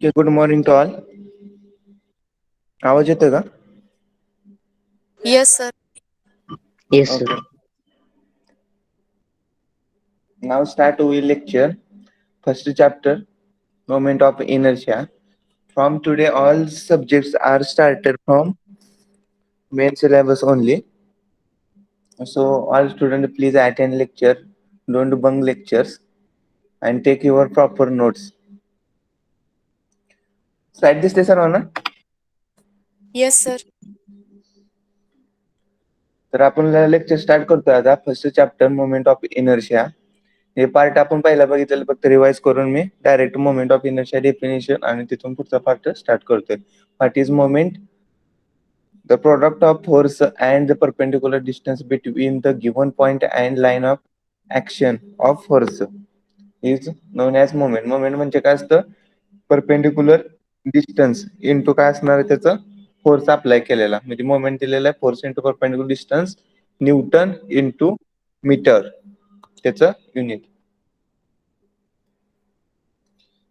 Good morning to all. आवाज येतोय का? Yes, sir. Yes, sir. Okay. Now start with lecture. First chapter, moment of inertia. From today, all subjects are started from main syllabus only. So all students please attend lecture. Don't bunk lectures and take your proper notes. Slide this सर्वांना. Yes, sir. तर आपण lecture start करतोय आता. First chapter moment of inertia. हे part आपण पहिला बघितलेलं फक्त रिवाइज करून मी direct moment of inertia definition आणि तिथून पुढचा पार्ट स्टार्ट करतोय. What is moment? The product of force and the perpendicular distance between the given point and line of action of force is known as moment. Moment म्हणजे काय असतं? Perpendicular distance into काय असणार आहे त्याचं force apply केलेला. म्हणजे moment दिलेला आहे force into perpendicular distance newton into metre त्याचं युनिट.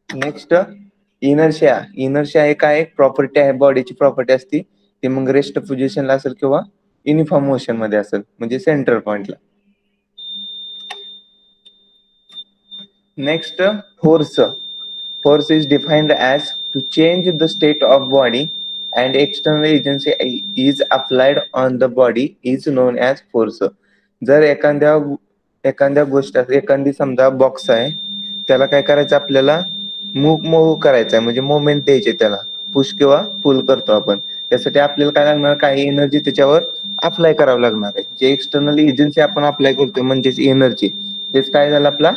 Next inertia. इनर्शिया हे काय प्रॉपर्टी आहे, बॉडीची प्रॉपर्टी असती. ते मग रेस्ट पोझिशनला असेल किंवा युनिफॉर्म मोशन मध्ये असेल म्हणजे सेंटर पॉइंटला. Next force. Force is defined as to change the state of body and external agency is applied on the body is known as force. जर एखाद्या गोष्ट एखादी समजा बॉक्स आहे त्याला काय करायचं आपल्याला मूव्ह करायचं आहे म्हणजे मुवमेंट द्यायची त्याला पुश किंवा पुल करतो आपण. त्यासाठी आपल्याला काय लागणार काही एनर्जी त्याच्यावर अप्लाय करावं लागणार आहे. जे एक्सटर्नल एजन्सी आपण अप्लाय करतोय म्हणजेच एनर्जी तेच काय झालं आपला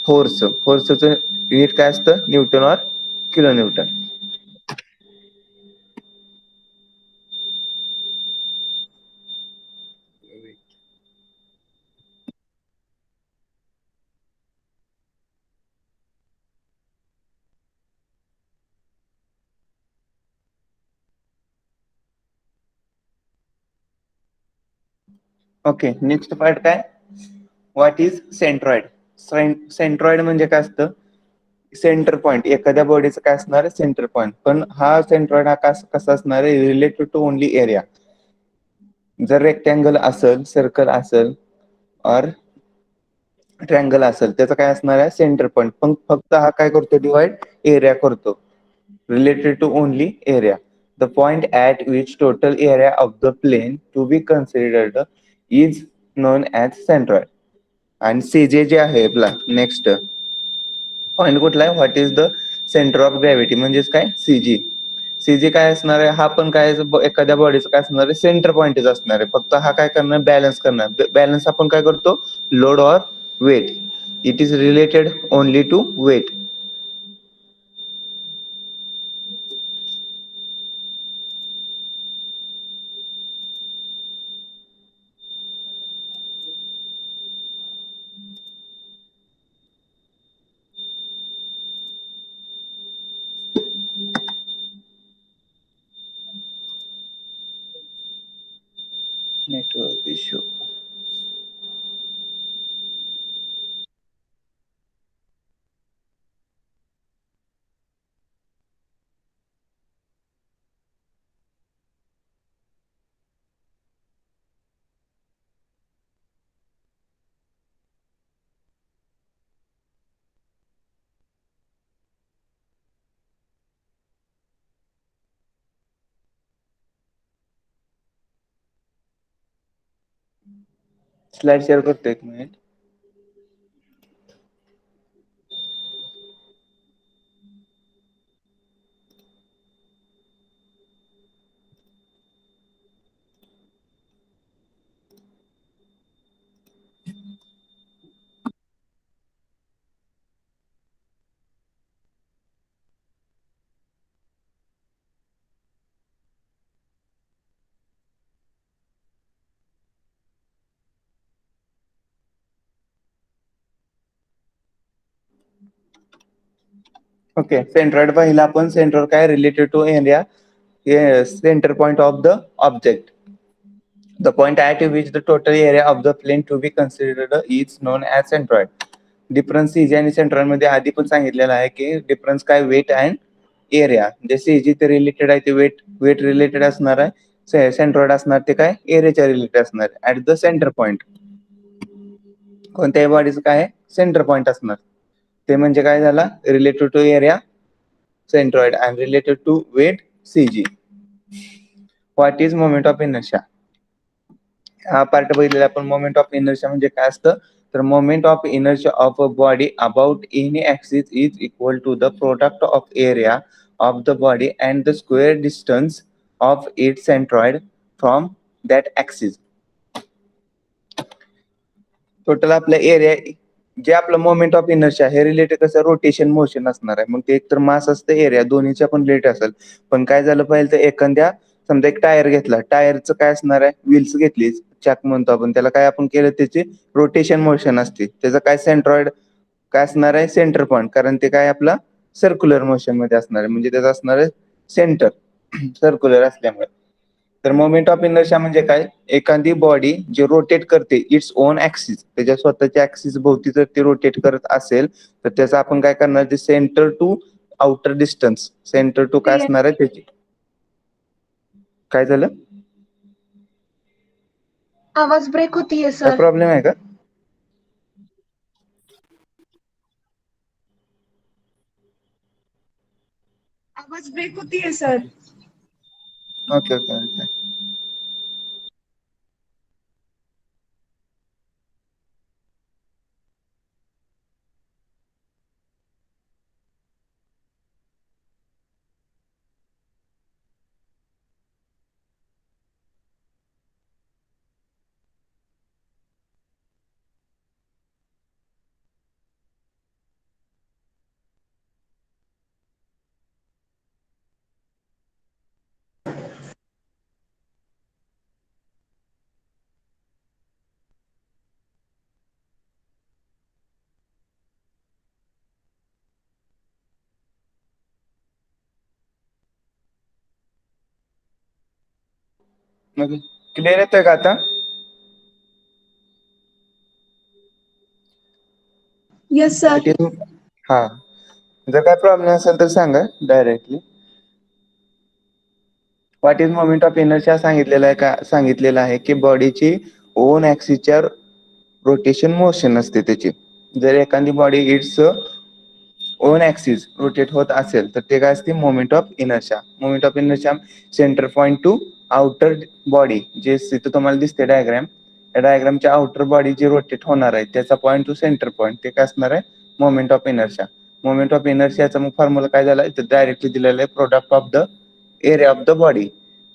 फोर्स. फोर्सचं युनिट काय असतं न्यूटन और kilo Newton. Okay. Next part काय? What is centroid? सेंट्रॉइड म्हणजे काय असतं? Centre point. एखाद्या बॉडीचं काय असणार आहे सेंटर पॉइंट. पण हा सेंट्रॉइड हा कसा असणार आहे रिलेटेड टू ओनली एरिया. जर रेक्टँगल असेल सर्कल असेल और ट्रँगल असेल त्याचं काय असणार आहे सेंटर पॉइंट. पण फक्त हा काय करतो डिवाइड एरिया करतो related to only area. The point at which total area of the plane to be considered is known as centroid. आणि CJ जे आहे आपला नेक्स्ट पॉइंट कुठला आहे what is the centre of gravity म्हणजेच काय CG. CG काय असणार आहे हा पण काय एखाद्या बॉडीचं काय असणार आहे सेंटर पॉइंटच असणार आहे. फक्त हा काय करणार बॅलन्स करणार. बॅलन्स आपण काय करतो लोड और weight. It is related only to weight. Network issue. Slide share करतो एक मिनिट. ओके. सेंट्रॉइड पाहिला आपण. सेंट्रॉइड काय related to area center point of the object. The point at which the total area of the plane to be considered is known as centroid. Difference CG आणि centroid मध्ये आधी पण सांगितलेला आहे की डिफरन्स काय वेट अँड एरिया. जे CG ते रिलेटेड आहे ते वेट रिलेटेड असणार आहे. सेंट्रॉइड असणार ते काय एरियाच्या रिलेटेड असणार आहे. ऍट द सेंटर पॉइंट कोणत्याही बॉडीचं काय सेंटर पॉइंट असणार ते म्हणजे काय झाला related to area centroid and related to weight CG. What is moment of inertia. हा पार्ट बघितलेला आपण. मोमेंट ऑफ इनर्शिया म्हणजे काय असतं तर moment of inertia of a body about any axis is equal to the product of area of the body and the square distance of its centroid from that axis. Total आपल्या area जे आपलं moment of inertia हे related कसं rotation motion असणार आहे. मग ते एक तर मास असतं एरिया दोन्हीच्या पण रिलेटेड असेल. पण काय झालं पाहिजे तर एखाद्या समजा एक टायर घेतला टायरचं काय असणार आहे व्हील्स घेतली चाक म्हणतो आपण त्याला काय आपण केलं त्याची रोटेशन मोशन असते. त्याचं काय सेंट्रॉइड काय असणार आहे सेंटर पॉइंट कारण ते काय आपला सर्क्युलर मोशन मध्ये असणार आहे म्हणजे त्याचं असणार आहे सेंटर सर्क्युलर असल्यामुळे. तर मोमेंट ऑफ इनर्शिया म्हणजे काय एखादी बॉडी जे रोटेट करते इट्स ओन ऍक्सिस त्याच्या स्वतःच्या ऍक्सिस भोवती जर ती रोटेट करत असेल तर त्याचं आपण काय करणार ते centre to outer distance centre to काय असणार आहे त्याची. काय झालं आवाज ब्रेक होतीये काय सर. प्रॉब्लेम आहे का. आवाज ब्रेक होतीये sir. Okay okay okay. Clear येतोय का आता. Yes sir. हा जर काय प्रॉब्लेम असेल तर सांगा directly. What is moment of inertia सांगितलेलं आहे का सांगितलेलं आहे की बॉडीची ओन ऍक्सिसच्या रोटेशन मोशन असते त्याची. जर एखादी body its own axis rotate होत असेल तर ते काय असते moment of inertia. Moment of inertia centre point two outer body जे तिथं तुम्हाला दिसते डायग्राम त्या डायग्रामच्या आउटर बॉडी जी रोटेट होणार आहे त्याचा पॉईंट टू सेंटर पॉईंट ते काय असणार आहे moment of inertia. Moment of इनर्शियाचा मग फॉर्म्युला काय झाला तर डायरेक्टली दिलेला आहे product of the area of the body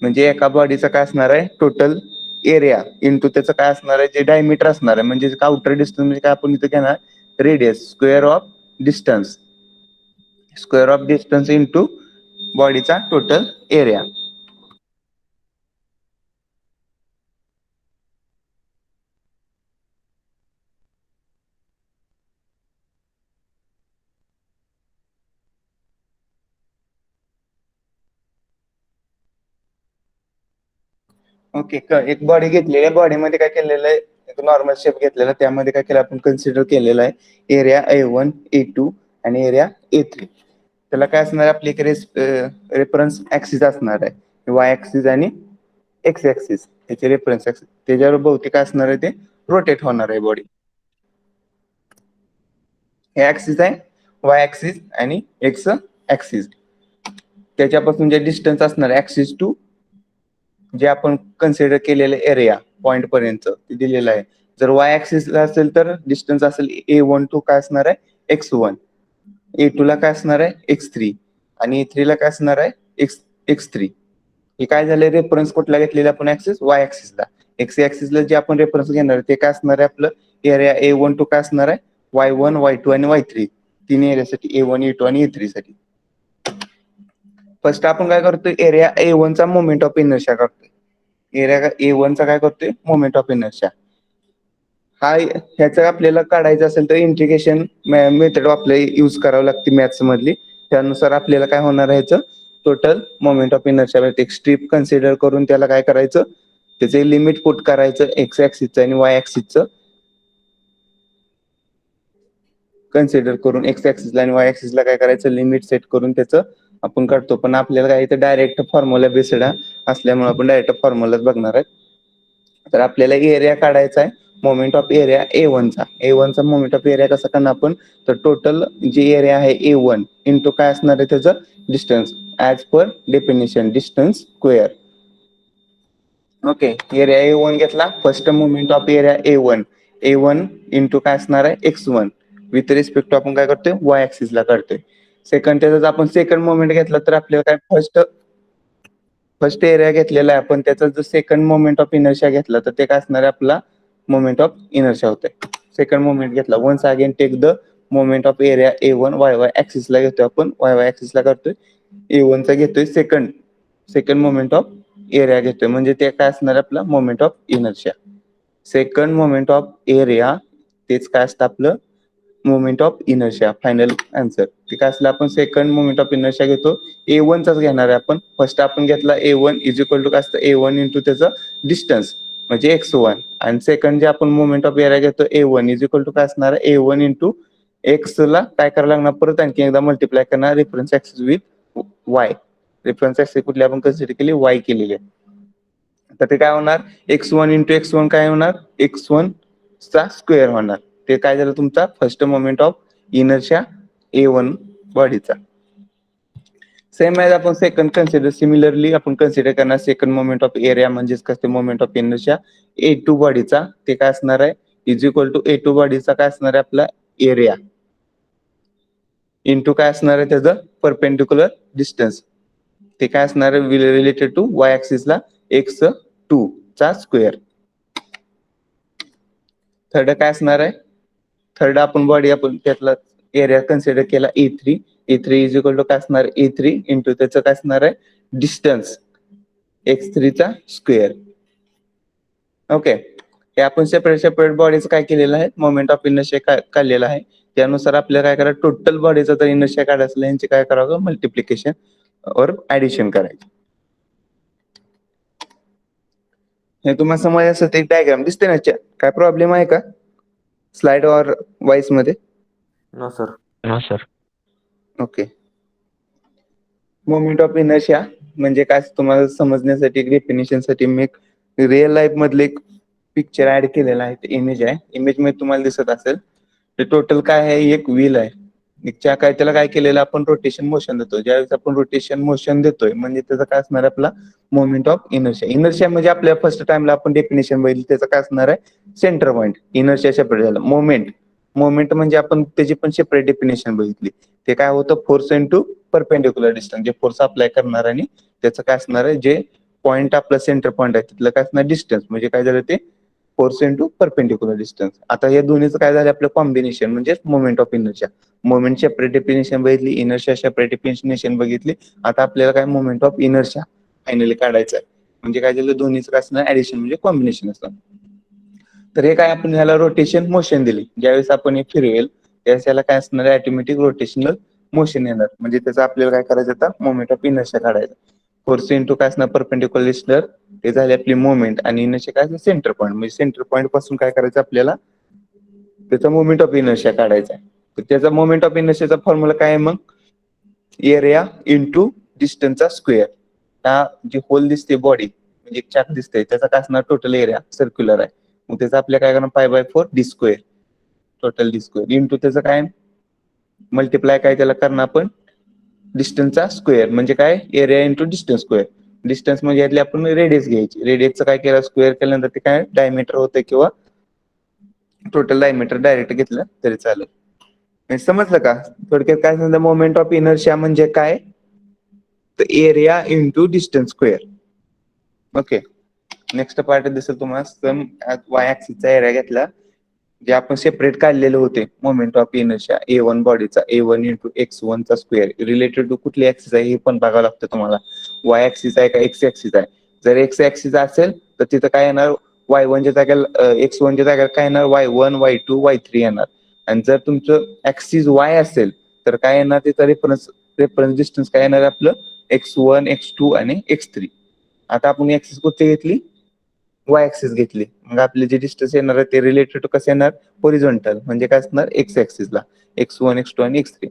म्हणजे एका बॉडीचा काय असणार आहे टोटल एरिया इंटू त्याचं काय असणार आहे जे डायमीटर असणार आहे म्हणजे आउटर डिस्टन्स म्हणजे काय आपण इथं घेणार radius square of distance square of distance into बॉडीचा टोटल एरिया. ओके एक बॉडी घेतलेली आहे बॉडीमध्ये काय केलेलं आहे एक नॉर्मल शेप घेतलेला त्यामध्ये काय केलं आपण कन्सिडर केलेलं आहे एरिया A1 A2 आणि एरिया A3. त्याला काय असणार आहे आपली रेफरन्स ऍक्सिस असणार आहे वाय ऍक्सिस आणि एक्स ऍक्सिस त्याचे रेफरन्स ऍक्सिस त्याच्यावर भोवती काय असणार आहे ते रोटेट होणार आहे बॉडी. हे ऍक्सिस आहे वाय ऍक्सिस आणि एक्स ऍक्सिस त्याच्यापासून जे डिस्टन्स असणार ऍक्सिस टू जे आपण कन्सिडर केलेलं एरिया पॉइंट पर्यंत ते दिलेलं आहे. जर वाय ऍक्सिसला असेल तर डिस्टन्स असेल A1 टू काय असणार आहे x1 A2 ला काय असणार आहे x3 आणि A3 ला काय असणार आहे x3. हे काय झालं रेफरन्स कुठला घेतलेला आपण ऍक्सिस वाय ऍक्सिसला एक्स ऍक्सिसला जे आपण रेफरन्स घेणार ते काय असणार आहे आपलं एरिया A1 टू काय असणार आहे y1 y2 आणि y3 तीन एरियासाठी A1 A2 आणि A3 साठी. फर्स्ट आपण काय करतोय एरिया A1 चा मोमेंट ऑफ इनर्शिया करतोय. एरिया A1 चा काय करतोय मोमेंट ऑफ इनर्शिया. हा ह्याचं आपल्याला काढायचं असेल तर इंटिग्रेशन मेथड आपल्याला यूज करावी लागते मॅथ्स मधली त्यानुसार आपल्याला काय होणार आहे ह्याचं टोटल मोमेंट ऑफ इनर्शिया एक स्ट्रीप कन्सिडर करून त्याला काय करायचं त्याचे लिमिट पुट करायचं एक्स ऍक्सिसचं आणि वाय ऍक्सिसचं कन्सिडर करून एक्स ऍक्सिसला आणि वाय ऍक्सिसला काय करायचं लिमिट सेट करून त्याचं आपण काढतो, पण आपल्याला काय इथे डायरेक्ट फॉर्म्युला बेस्ड असल्यामुळे आपण डायरेक्ट फॉर्म्युलाच बघणार आहे. तर आपल्याला एरिया काढायचा आहे मोमेंट ऑफ एरिया A1 चा मोमेंट ऑफ एरिया कसा करणार आपण, तर टोटल जी एरिया आहे A1 इंटू काय असणार आहे त्याचं distance as per definition distance square. Okay, area A1 घेतला, first moment of area A1 into काय असणार आहे x1 विथ रिस्पेक्ट टू आपण काय करतोय y ऍक्सिस ला काढतोय. सेकंड त्याचा आपण सेकंड मोमेंट घेतला तर आपल्याला काय फर्स्ट एरिया घेतलेला आहे आपण, त्याचा जर सेकंड मोमेंट ऑफ इनर्शिया घेतला तर ते काय असणार आहे आपला मोमेंट ऑफ इनर्शिया होतंय. सेकंड मोमेंट घेतला, once again take the moment of area A1 y axis ला घेतोय आपण, y ऍक्सिस ला करतोय A1 चा घेतोय सेकंड मोमेंट ऑफ एरिया घेतोय, म्हणजे ते काय असणार आपला moment of inertia. Second moment of area तेच काय असतं आपलं moment of inertia. Final answer ते काय असलं, आपण सेकंड मोमेंट ऑफ इनर्शिया घेतो A1 चाच घेणार आहे आपण. फर्स्ट आपण घेतला A1 इज इक्वल टू काय असतं A1 इंटू त्याचं डिस्टन्स म्हणजे x1, आणि सेकंड जे आपण मोमेंट ऑफ एरिया घेतो A1 इज इक्वल टू काय असणार A1 इंटू एक्स ला काय करायला लागणार, परत आणखी एकदा मल्टिप्लाय करणार reference axis with Y. Reference axis कुठली आपण कन्सिडर केली, वाय केलेली आहे. तर ते काय होणार x1 इंटू x1 काय होणार x1 चा स्क्वेअर होणार. ते काय झालं तुमचा first moment of inertia A1 बॉडीचा. सेम आहे आपण सेकंड सिमिलरली आपण कन्सिडर करणार सेकंड मोमेंट ऑफ एरिया म्हणजेच कसं मोमेंट ऑफ इनर्शिया A2 बॉडीचा. ते काय असणार आहे इज इक्वल टू A2 बॉडीचा काय असणार आहे आपला एरिया इंटू काय असणार आहे त्याचं परपेंडिक्युलर डिस्टन्स. ते काय असणार आहे रिलेटेड टू y ऍक्सिस ला x2 चा स्क्वेअर. थर्ड काय असणार आहे, थर्ड आपण बॉडी आपण त्यातला एरिया कन्सिडर केला A3 इज इक्वल टू काय असणार A3 इंटू त्याचं काय असणार आहे डिस्टन्स x3 चा स्क्वेअर. ओके, हे आपण सेपरेट बॉडीचं काय केलेलं आहे मोमेंट ऑफ इनर्शिया काढलेला आहे. त्यानुसार आपल्याला काय करायचं टोटल बॉडीचा जर इनर्शिया काढायचं यांचे काय करावं मल्टिप्लिकेशन और ऍडिशन करायचं. हे तुम्हाला समज असं ते डायग्राम दिसते ना, काय प्रॉब्लेम आहे का स्लाइड और वाईस मध्ये? No sir. No sir. Okay, moment of inertia म्हणजे काय तुम्हाला समजण्यासाठी डेफिनेशन साठी मी एक रिअल लाईफ मधले एक पिक्चर ऍड केलेला आहे. इमेज आहे, इमेज मध्ये तुम्हाला दिसत असेल ते टोटल काय आहे एक व्हील आहे. काय त्याला काय केलेलं आपण रोटेशन मोशन देतो. ज्यावेळेस आपण रोटेशन मोशन देतोय म्हणजे त्याचा काय असणार आपला मोमेंट ऑफ इनर्शिया म्हणजे आपल्या फर्स्ट टाइमला आपण डेफिनेशन बघितली त्याचं काय असणार आहे सेंटर पॉईंट. इनर्शिया सेपरेट झालं. मोमेंट म्हणजे आपण त्याची पण सेपरेट डेफिनेशन बघितली. ते काय होतं फोर्स इंटू परपेंडिक्युलर डिस्टन्स, जे फोर्स अप्लाय करणार आणि त्याचं काय असणार आहे जे पॉईंट आपला सेंटर पॉईंट आहे तिथलं काय असणार डिस्टन्स म्हणजे काय झालं ते फोर्स इंटू परपेंडिक्युलर डिस्टन्स. आता या दोन्हीचं काय झालं आपलं कॉम्बिनेशन म्हणजे moment of inertia. Moment separate definition बघितली, इनर्शिया सेपरेट डेफिनेशन बघितली. आता आपल्याला काय मोमेंट ऑफ इनर्शिया फायनली काढायचं आहे. म्हणजे काय झालं दोन्हीचं काय असणार ऍडिशन म्हणजे कॉम्बिनेशन असतं. तर हे काय आपण ह्याला रोटेशन मोशन दिली, ज्यावेळेस आपण हे फिरवेल त्यावेळेस याला काय असणार आहे ऑटोमॅटिक रोटेशनल मोशन येणार. म्हणजे त्याचं आपल्याला काय करायचं आता मोमेंट ऑफ इनर्शिया काढायचं. फोर्स इंटू काय असणार परपेंडिक्युलर डिस्टन्स ते झाले आपली मोमेंट आणि इनर्शिया काय सेंटर पॉईंट. म्हणजे सेंटर पॉईंट पासून काय करायचं आपल्याला त्याचा मोमेंट ऑफ इनर्शिया काढायचा आहे. तर त्याचा मोमेंट ऑफ इनर्शियाचा फॉर्म्युला काय आहे मग एरिया इंटू डिस्टन्सचा स्क्वेअर. हा जी होल दिसते बॉडी म्हणजे एक चाक दिसते त्याचा काय असणार टोटल एरिया सर्क्युलर आहे. मग त्याचा आपल्या काय करणार π/4 d square total d square into त्याचं काय मल्टिप्लाय काय त्याला करणार आपण डिस्टन्सचा स्क्वेअर म्हणजे काय area into distance square. Distance म्हणजे यातली आपण रेडियस घ्यायची. रेडियसचं काय केलं स्क्वेअर केल्यानंतर ते काय डायमीटर होतं किंवा टोटल डायमीटर डायरेक्ट घेतलं तरी चालेल. समजलं का थोडक्यात काय सांगितलं मोमेंट ऑफ इनर्शिया म्हणजे काय तर area into distance square. Okay, next part दिसेल तुम्हाला सम वाय ऍक्सिसचा एरिया घेतला जे आपण सेपरेट काढलेले होते मोमेंट ऑफ इनर्शिया A1 बॉडीचा A1 इंटू x1 चा स्क्वेअर रिलेटेड टू कुठली ऍक्सिस आहे हे पण बघावं लागतं तुम्हाला. वाय ऍक्सिस आहे का एक्स ऍक्सिस आहे. जर एक्स ऍक्सिस असेल तर तिथं काय येणार y1 च्या जागेला x1 च्या जागेला काय येणार y1 y2 y3 येणार. आणि जर तुमचं ऍक्सिस y असेल तर काय येणार तिथं रेफरन्स डिस्टन्स काय येणार आपलं x1 x2 आणि x3. आता आपण ऍक्सिस कुठली घेतली वाय ऍक्सिस घेतली. मग आपले जे डिस्टन्स येणार आहे ते रिलेटेड टू कसं येणार हॉरिझॉन्टल म्हणजे काय असणार एक्स ऍक्सिसला x1 x2 आणि x3.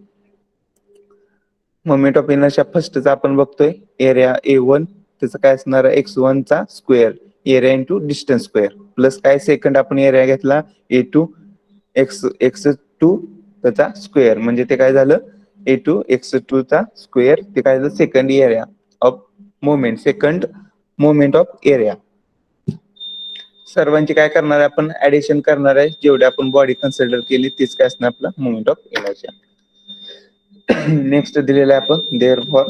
मोमेंट ऑफ इनर्शिया फर्स्टचा आपण बघतोय एरिया A1 त्याचं काय असणार आहे x1 चा square area into distance square plus काय सेकंड आपण एरिया घेतला A2 x2 त्याचा स्क्वेअर म्हणजे ते काय झालं A2 x2 चा स्क्वेअर ते काय झालं second area of second moment of area. सर्वांची काय करणार आहे आपण ऍडिशन करणार आहे जेवढे आपण बॉडी कन्सिडर केली तीच काय असणार आपला मोमेंट ऑफ इनर्शिया. नेक्स्ट दिलेलं आहे आपण therefore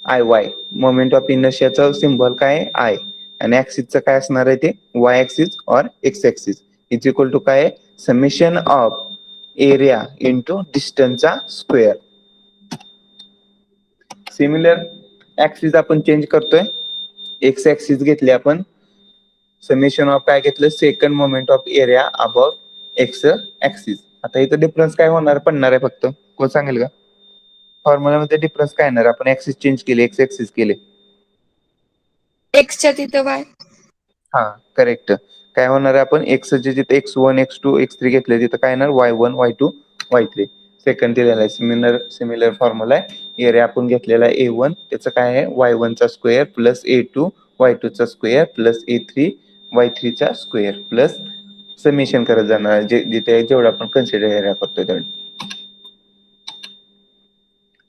I Y moment of इनर्शियाचं सिम्बॉल काय आहे आय आणि ऍक्सिसचं काय असणार आहे ते वाय ऍक्सिस और X axis is equal to काय समेशन ऑफ एरिया इंटू डिस्टन्सचा स्क्वेअर. सिमिलर ऍक्सिस आपण चेंज करतोय एक्स ऍक्सिस घेतली आपण समेशन ऑफ काय घेतलं second moment of area about X axis. आता इथं डिफरन्स काय होणार पडणार आहे फक्त कोण सांगेल का फॉर्म्युलामध्ये डिफरन्स काय येणार आपण ऍक्सिस चेंज केले एक्स ऍक्सिस केले एक्सच्या तिथं वाय. हा करेक्ट काय होणार आहे आपण एक्स चे जिथे x1 x2 x3 घेतले तिथं काय येणार y1 y2 y3 सेकंड दिलेला आहे सिमिलर फॉर्म्युला आहे एरिया आपण घेतलेला आहे A1 त्याचं काय आहे y1 चा स्क्वेअर प्लस A2 y2 चा स्क्वेअर प्लस A3 y3 चा स्क्वेअर प्लस समेशन करत जाणार जिथे जेवढं आपण कन्सिडर एरिया करतोय तेवढं.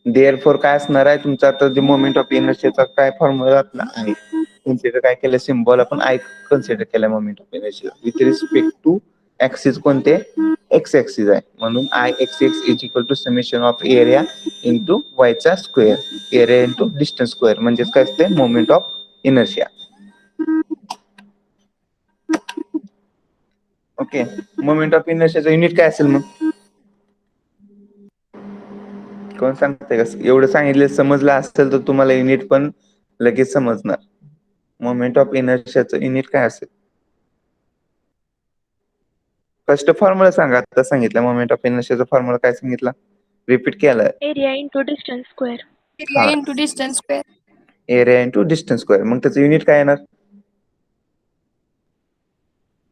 देअर फॉर काय असणार आहे तुमचा आता जे मोमेंट ऑफ इनर्शियाचा काय फॉर्म्युला आहे कन्सिडर काय केलं सिम्बॉल आपण आय कन्सिडर केला moment of inertia with respect to axis कोणते एक्स ऍक्सिस आहे म्हणून I X X is equal to summation of area into वायचा square area into distance square म्हणजेच काय असते moment of inertia. Okay moment of इनर्शियाचं unit काय असेल मग कोण सांगते का एवढं सांगितलं समजलं असेल तर तुम्हाला युनिट पण लगेच समजणार. मोमेंट ऑफ इनर्शियाचं युनिट काय असेल फर्स्ट फॉर्म्युला सांगा आता सांगितलं मोमेंट ऑफ इनर्शियाचा फॉर्म्युला काय सांगितला रिपीट केलाय area into distance square. Area into distance square. Area into distance square मग त्याचं युनिट काय येणार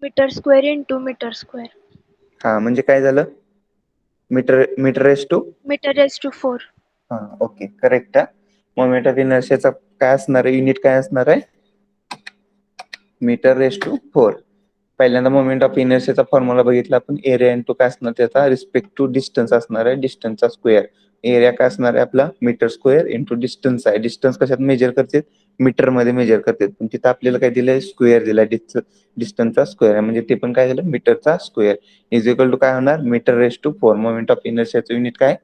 metre square into metre square. हा म्हणजे काय झालं metre metre raise to metre raise to 4. हा ओके करेक्ट आहे. मोमेंट ऑफ इनर्शियाचा काय असणार आहे युनिट काय असणार आहे मीटर रेस टू 4. पहिल्यांदा मोमेंट ऑफ इनर्शियाचा फॉर्म्युला बघितला आपण एरिया इंटू काय असणार त्याचा रिस्पेक्ट टू डिस्टन्स असणार आहे डिस्टन्सचा स्क्वेअर एरिया काय असणार आहे आपला मीटर स्क्वेअर इंटू डिस्टन्स आहे डिस्टन्स कशात मेजर करते मीटर मध्ये मेजर करते पण तिथं आपल्याला काय दिलंय स्क्वेअर दिलाय डिस्टन्सचा स्क्वेअर आहे म्हणजे ते पण काय झालं मीटरचा स्क्वेअर इज इक्वल टू काय होणार metre raise to 4 moment of इनर्शियाचं युनिट काय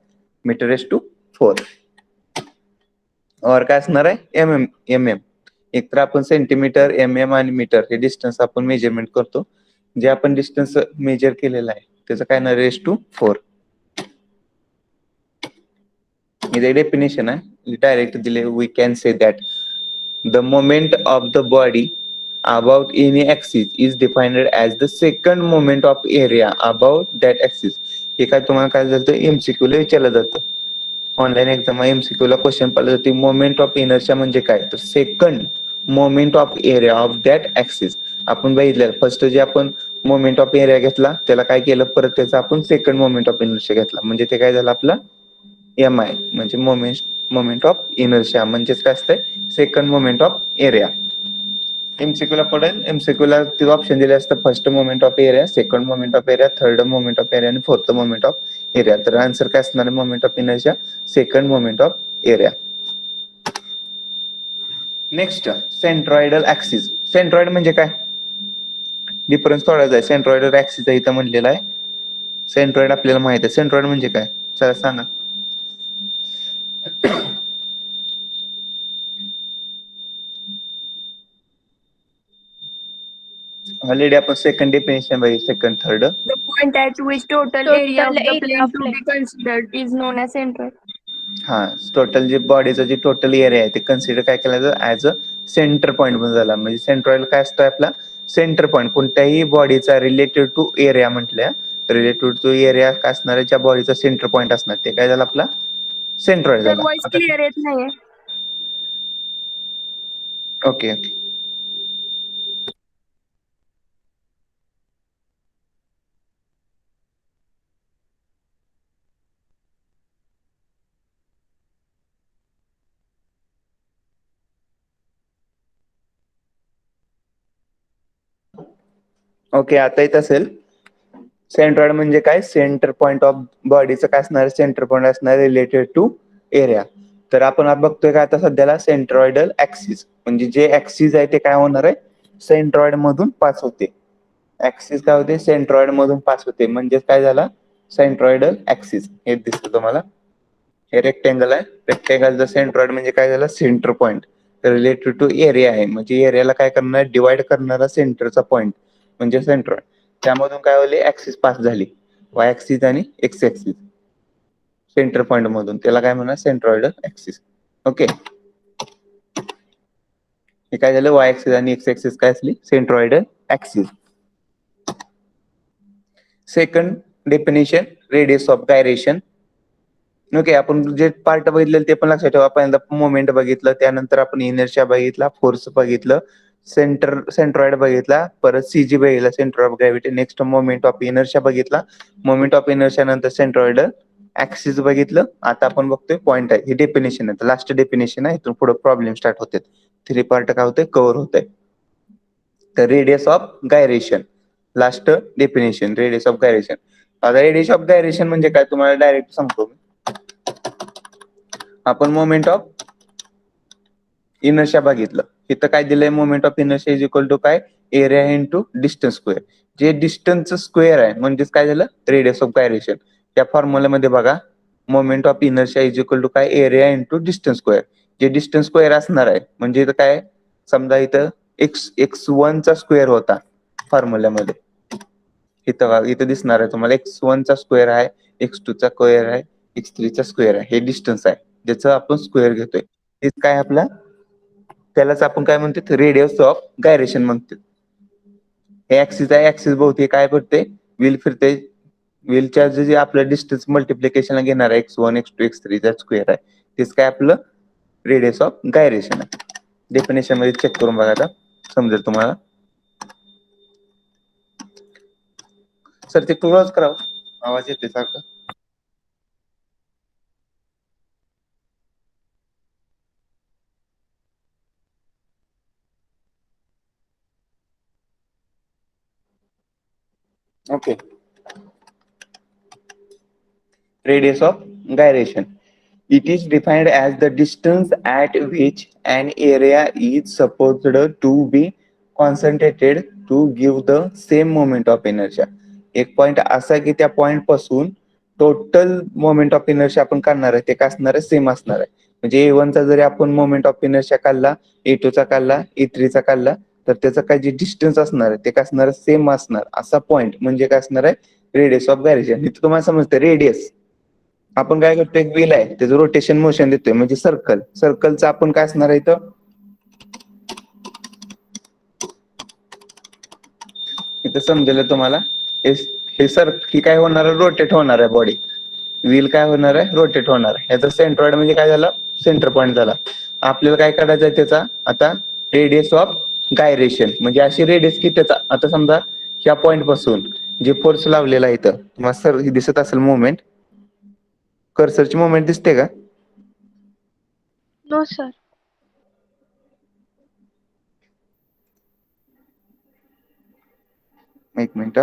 मीटर रेस टू 4 और काय असणार आहे एम एम एक तर आपण सेंटीमीटर आणि मीटर हे डिस्टन्स आपण मेजरमेंट करतो जे आपण डिस्टन्स मेजर केलेलं आहे त्याचं काय ना रेस टू 4 इथे डेफिनेशन आहे डायरेक्ट दिले we can say that the moment of the body about any axis is defined as the second moment of area about that axis. हे काय तुम्हाला काय झालं एमसीक्यू ला विचारलं जातं ऑनलाईन एक्झाम एमसीक्यू ला क्वेश्चन पाहिलं जाते मोमेंट ऑफ इनर्शिया म्हणजे काय तर second moment of area of that axis. आपण बघितलं फर्स्ट जे आपण मोमेंट ऑफ एरिया घेतला त्याला काय केलं परत त्याचा आपण सेकंड मोमेंट ऑफ इनर्शिया घेतला म्हणजे ते काय झालं आपलं एम आय म्हणजे मोमेंट ऑफ इनर्शिया म्हणजेच काय असतंय second moment of area. MCQ ला पडेल एमसीक्यू ला तिथं ऑप्शन दिले असतं first moment of area second moment of area third moment of area आणि फोर्थ मोमेंट ऑफ एरिया तर आन्सर काय असणार moment of inertia second moment of area. Next centroidal axis centroid म्हणजे काय डिफरन्स थोडाच आहे सेंट्रॉइडल ऍक्सिस इथं म्हणलेला आहे सेंट्रॉइड आपल्याला माहित आहे सेंट्रॉइड म्हणजे काय चला सांगा ऑलरेडी आपण सेकंड डेफिनेशन बघितली second third The point at which total area Total of the area plane of to be plane. considered is known as centroid. हा टोटल जे बॉडीचा जे टोटल एरिया आहे ते कन्सिडर काय केलं जातं ऍज अ सेंटर पॉईंट पण झाला म्हणजे सेंट्रॉइड काय असतं आपला सेंटर पॉईंट कोणत्याही बॉडीचा रिलेटेड टू एरिया म्हटल्या रिलेटेड टू एरिया काय असणार ज्या बॉडीचा सेंटर पॉईंट असणार ते काय झालं आपला सेंट्रॉइड Sir, झाला voice आता clear येत नाहीये. ओके ओके ओके, आता येत असेल. सेंट्रॉइड म्हणजे काय? सेंटर पॉइंट ऑफ बॉडीचं काय असणार? सेंटर पॉइंट असणार रिलेटेड टू एरिया. तर आपण आज बघतोय का आता सध्याला सेंट्रॉइडल ऍक्सिस, म्हणजे जे ऍक्सिस आहे ते काय होणार आहे? सेंट्रॉइड मधून पास होते. ऍक्सिस काय होते? सेंट्रॉइड मधून पास होते. म्हणजे काय झाला? सेंट्रॉइडल ऍक्सिस हे दिसतं तुम्हाला. हे रेक्टेंगल आहे. रेक्टेंगलचं सेंट्रॉइड म्हणजे काय झालं? Centre point related to area आहे. म्हणजे एरियाला काय करणार? डिवाइड करणारा सेंटरचा पॉइंट म्हणजे सेंट्रॉइड. त्यामधून काय होले? ऍक्सिस पास झाली. वाय ऍक्सिस आणि एक्स ऍक्सिस सेंटर पॉइंट मधून, त्याला काय म्हणणार? Centroidal axis. ओके, हे काय झालं? वाय ऍक्सिस आणि एक्स ऍक्सिस काय असली? Centroidal axis. Second definition, radius of gyration. Okay, आपण जे पार्ट बघितले ते पण लक्षात ठेवा. पहिल्यांदा मोमेंट बघितलं, त्यानंतर आपण इनर्शिया बघितला, फोर्स बघितलं, सेंट्रॉइड बघितला, परत सीजी बघितला, centre of gravity. Next moment of inertia बघितला, मोमेंट ऑफ इनर्शिया नंतर सेंट्रॉइड ऍक्सिस बघितलं. आता आपण बघतोय पॉइंट आहे. ही डेफिनेशन आहे, लास्ट डेफिनेशन आहे. इथून पुढे प्रॉब्लेम स्टार्ट होते. 3 पार्ट काय होते? कव्हर होते. तर radius of gyration, last definition radius of gyration. आता रेडियस ऑफ गायरेशन म्हणजे काय तुम्हाला डायरेक्ट सांगतो. आपण मोमेंट ऑफ इनर्शिया बघितलं. इथं काय दिलंय? Moment of inertia is equal to काय? Area into distance square. जे डिस्टन्सचं स्क्वेअर आहे म्हणजेच काय झालं? Radius of gyration. त्या फॉर्म्युल्यामध्ये बघा, moment of inertia is equal to काय? Area into distance square. जे डिस्टन्स स्क्वेअर असणार आहे म्हणजे इथं काय? समजा इथं x1 चा स्क्वेअर होता फॉर्म्युल्यामध्ये. इथं दिसणार आहे तुम्हाला x1 चा स्क्वेअर आहे, x2 चा स्क्वेअर आहे, x3 चा स्क्वेअर आहे. हे डिस्टन्स आहे ज्याचं आपण स्क्वेअर घेतोय. हे काय आपला? त्यालाच आपण काय म्हणतो? रेडियस ऑफ गायरेशन म्हणतो. हे ऍक्सिस आहे. ऍक्सिस भोवती काय करते? व्हील फिरते. व्हीलच्या जे आपलं डिस्टन्स मल्टिप्लिकेशनला घेणार आहे x1, x2, x3 चा स्क्वेअर आहे, तेच काय आपलं रेडियस ऑफ गायरेशन आहे. डेफिनेशन मध्ये चेक करून बघा, आता समजेल तुम्हाला. सर ते क्लोज करावं, आवाज येते सारखं. Okay, radius of gyration. It is defined as the distance at which an area is supposed to be concentrated to give the same moment of inertia. एक पॉइंट असा की त्या पॉइंट पासून टोटल मोमेंट ऑफ इनर्शिया आपण काढणार आहे ते काय असणार आहे? सेम असणार आहे. म्हणजे A1 चा जरी आपण मोमेंट ऑफ इनर्शिया काढला, A2 चा काढला, A3 चा काढला, तर त्याचं काय जे डिस्टन्स असणार आहे ते काय असणार आहे? सेम असणार. असा पॉइंट म्हणजे काय असणार आहे? Radius of gyration. इथे तुम्हाला समजतं रेडियस. आपण काय करतो? एक व्हील आहे, त्याचं रोटेशन मोशन देतोय म्हणजे सर्कल. सर्कलचं आपण काय असणार आहे? इथं समजेल तुम्हाला. ही काय होणार आहे? रोटेट होणार आहे बॉडी. व्हील काय होणार आहे? रोटेट होणार आहे. याचा सेंट्रॉइड म्हणजे काय झालं? सेंटर पॉइंट झाला. आपल्याला काय करायचं आहे त्याचा आता? रेडियस ऑफ गायरेशन म्हणजे अशी रेडियस की त्याचा आता समजा ह्या पॉइंट पासून जे फोर्स लावलेला आहे इथं तुम्हाला सर दिसत असेल मुवमेंट. कर्सरची मुवमेंट दिसते का? No, sir. एक मिनिट.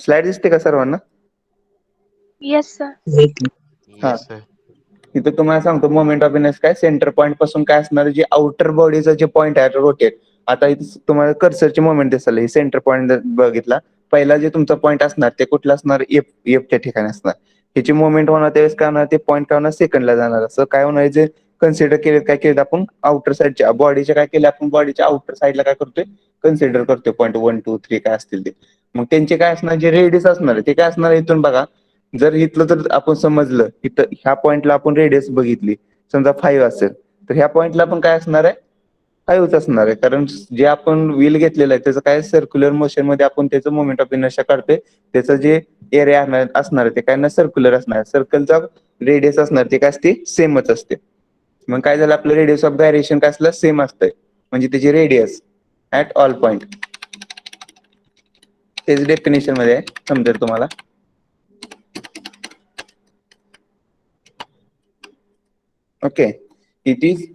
स्लाइड दिसते का सर्वांना? Yes, sir. हा. Yes sir. इथं तुम्हाला सांगतो मोमेंट ऑफ इनर्शिया काय सेंटर पॉईंट पासून काय असणार जे आउटर बॉडीचं जे पॉईंट आहे रोटेट. आता इथे तुम्हाला कर्सरची मोमेंट दिसेल हे सेंटर पॉईंट बघितला. पहिला जे तुमचा पॉईंट असणार ते कुठला असणार एफच्या ठिकाणी असणार. ह्याची मोमेंट होणार त्यावेळेस काय होणार ते पॉईंट काय होणार सेकंडला जाणार. असं काय होणार जे कन्सिडर केले काय केलं आपण आउटर साईडच्या बॉडीच्या काय केलं आपण बॉडीच्या आउटर साईडला काय करतोय कन्सिडर करतोय पॉईंट 1 2 3 काय असतील ते. मग त्यांचे काय असणार जे रेडियस असणार ते काय असणार इथून बघा. जर इथलं तर आपण समजलं इथं ह्या पॉइंटला आपण रेडियस बघितली समजा 5 असेल तर ह्या पॉइंटला पण काय असणार आहे 5च असणार आहे. कारण जे आपण व्हील घेतलेलं आहे त्याचं काय सर्क्युलर मोशन मध्ये आपण त्याचं मोमेंट ऑफ इनर्शिया काढतोय. त्याचं जे एरिया असणार आहे ते काय ना सर्क्युलर असणार आहे. सर्कलचा रेडियस असणार ते काय असते सेमच असते. मग काय झालं आपलं रेडियस ऑफ गायरेशन काय असलं सेम असतंय म्हणजे त्याची रेडियस ऍट ऑल पॉइंट. तेच डेफिनेशन मध्ये आहे समजेल तुम्हाला. Okay it is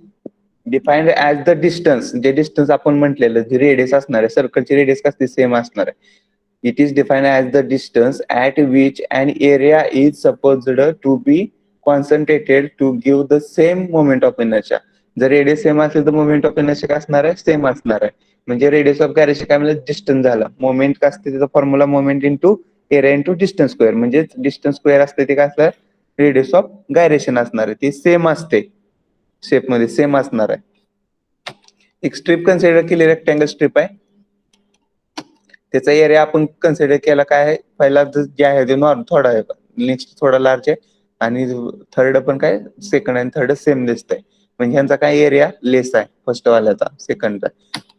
defined as the distance जे डिस्टन्स आपण म्हटलेलं जे रेडियस असणार आहे सर्कलची रेडियस कसली सेम असणार आहे. It is defined as the distance at which an area is supposed to be concentrated to give the same moment of inertia. जर रेडियस सेम असेल तर मोमेंट ऑफ इनर्शिया काय असणार आहे सेम असणार आहे. म्हणजे रेडियस ऑफ गायरेशन काय म्हणजे डिस्टन्स झाला. मोमेंट काय असते त्याचा formula moment into area into distance square म्हणजे डिस्टन्स स्क्वेअर असते ते काय असणार रेडियस ऑफ गायरेशन असणार आहे. ती सेम असते शेप मध्ये सेम असणार आहे. एक स्ट्रिप कन्सिडर केली रेक्टँगल स्ट्रिप आहे. त्याचा एरिया आपण कन्सिडर केला काय आहे पहिला जे आहे ते नॉर्म थोडा आहे नेक्स्ट थोडा लार्ज आहे आणि थर्ड पण काय सेकंड आणि थर्ड सेम दिसतंय. म्हणजे ह्यांचा काय एरिया लेस आहे फर्स्ट वाल्याचा सेकंडचा.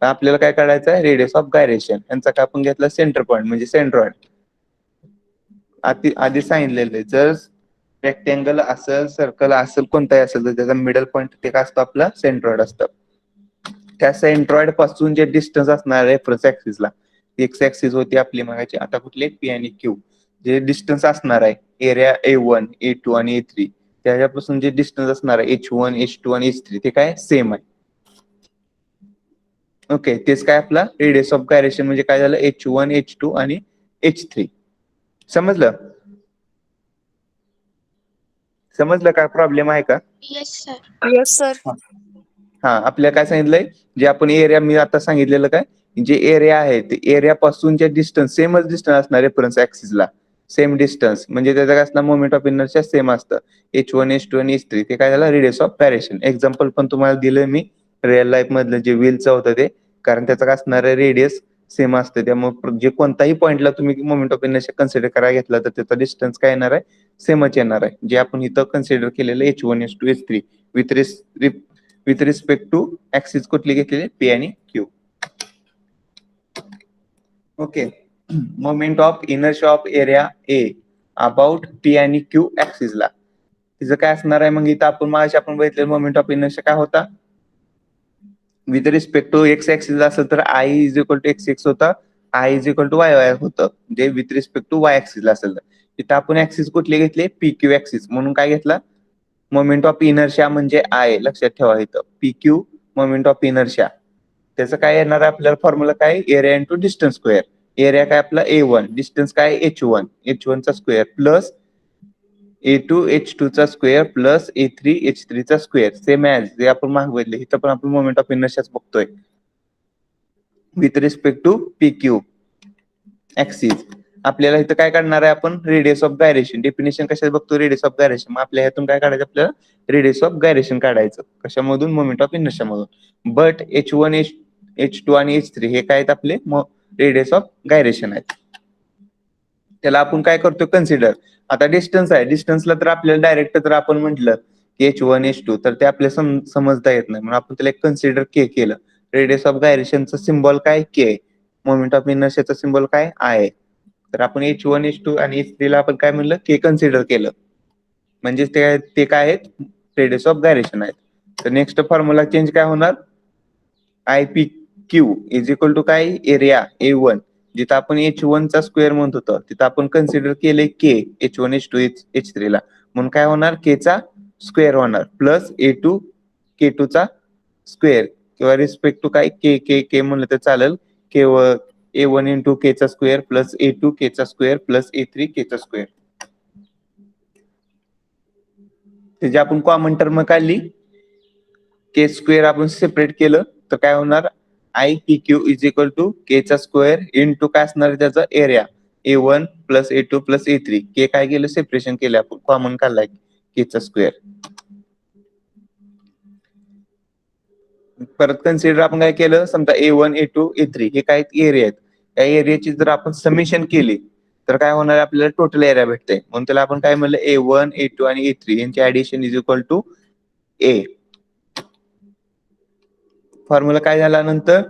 आपल्याला काय काढायचं आहे रेडियस ऑफ गायरेशन. यांचा काय आपण घेतला सेंटर पॉईंट म्हणजे सेंट्रॉइड. आधी सांगितलेलं जर रेक्टँगल असेल सर्कल असेल कोणताही असेल तर त्याचा मिडल पॉईंट ते काय असतो आपला सेंट्रॉइड असतं. त्या सेंट्रॉइड पासून जे डिस्टन्स असणार रेफरन्स ऍक्सिसला एक्स ऍक्सिस होती आपली मगाची आता कुठले पी आणि क्यू जे डिस्टन्स असणार आहे एरिया A1 A2 आणि A3 त्याच्यापासून जे डिस्टन्स असणार आहे H1 H2 आणि H3 ते काय सेम आहे. ओके तेच काय आपला रेडियस ऑफ गायरेशन म्हणजे काय झालं H1 H2 आणि H3. समजलं काय प्रॉब्लेम आहे का? Yes, sir. Yes, sir. हा आपल्याला काय सांगितलंय जे आपण एरिया मी आता सांगितलेलं काय जे एरिया आहे ते एरिया पासून जे डिस्टन्स सेमच डिस्टन्स असणार रेफरन्स ऍक्सिसला सेम डिस्टन्स म्हणजे त्याचा काय असणार मोमेंट ऑफ इनर्शिया सेम असतं. H1 H2 आणि H3 ते काय झालं रेडियस ऑफ गायरेशन. एक्झाम्पल पण तुम्हाला दिलंय मी रिअल लाईफ मधलं जे व्हीलचं होतं ते कारण त्याचं काय असणार आहे रेडियस सेम असते. त्यामुळे जे कोणताही पॉईंटला तुम्ही मोमेंट ऑफ इनर्शिया कन्सिडर करायला घेतला तर त्याचा डिस्टन्स काय येणार आहे सेमच येणार आहे. जे आपण इथं कन्सिडर केलेलं H1 H2 H3 with respect to axis कुठली घेतलेली पी आणि Q. Okay moment of inertia of area A about P आणि क्यू ऍक्सिसला तिचं काय असणार आहे. मग इथं आपण मागाशी आपण बघितलेलं मोमेंट ऑफ इनर्शिया काय होता with respect to X axis असेल तर I is equal to X X होता I is equal to Y Y होतं. म्हणजे विथ रिस्पेक्ट टू वाय ऍक्सिसला असेल तर इथं आपण ऍक्सिस कुठले घेतले पी क्यू ऍक्सिस म्हणून काय घेतला मोमेंट ऑफ इनर्शिया म्हणजे आय लक्षात ठेवा इथं P Q moment of inertia. त्याचं काय येणार आहे आपल्याला फॉर्म्युला काय area into distance square. Area काय आपला A1 डिस्टन्स काय H1 चा स्क्वेअर प्लस A2 H2 चा स्क्वेअर प्लस A3 H3 चा स्क्वेअर सेम ऍज जे आपण मागे बघितले इथं पण आपण मोमेंट ऑफ इनर्शियाच बघतोय with respect to P Q axis. आपल्याला इथं काय काढणार आहे आपण रेडियस ऑफ गायरेशन. डेफिनेशन कशात बघतो रेडियस ऑफ गायरेशन. मग आपल्या ह्यातून काय काढायचं आपल्याला रेडियस ऑफ गायरेशन काढायचं कशामधून मोमेंट ऑफ इनर्शिया मधून. बट H1 H2 आणि H3 हे काय आहेत आपले रेडियस ऑफ गायरेशन आहेत. त्याला आपण काय करतो कन्सिडर. आता डिस्टन्स आहे डिस्टन्सला तर आपल्याला डायरेक्ट जर आपण म्हटलं की H1 H2 तर ते आपल्याला समजता येत नाही म्हणून आपण त्याला एक कन्सिडर के केलं. रेडियस ऑफ गायरेशनचं सिम्बॉल काय के मोमेंट ऑफ इनर्शियाचा सिम्बॉल काय आहे. तर आपण H1 H2 आणि H3 ला आपण काय म्हणलं के कन्सिडर केलं म्हणजे ते काय आहेत रेडियस ऑफ गायरेशन आहेत. तर नेक्स्ट फॉर्म्युला चेंज काय होणार I P Q is equal to काय एरिया A1 जिथं आपण H1 चा स्क्वेअर म्हणत होतो तिथं आपण कन्सिडर केले के H1 H2 H3 ला म्हणून काय होणार के चा स्क्वेअर होणार प्लस A2 K2 चा स्क्वेअर किंवा रिस्पेक्ट टू काय के के के म्हणलं तर चालेल के A1 इंटू केचा स्क्वेअर प्लस A2 केचा स्क्वेअर प्लस A3 केचा स्क्वेअर. त्याची आपण कॉमन टर्म काढली, के स्क्वेअर आपण सेपरेट केलं तर काय होणार, I P Q is equal to केचा स्क्वेअर इंटू काय असणार त्याचा area A1 plus A2 plus A3. के काय केलं, सेपरेशन केलं आपण, कॉमन काढलाय केचा स्क्वेअर. परत कन्सिडर आपण काय केलं, समजा A1 A2 A3 हे काय एरिया आहेत, या एरियाची जर आपण समेशन केली तर काय होणार, आपल्याला टोटल एरिया भेटते. म्हणून त्याला आपण काय म्हणलं, A1 A2 आणि A3 यांचे addition is equal to A. Formula काय झाला नंतर,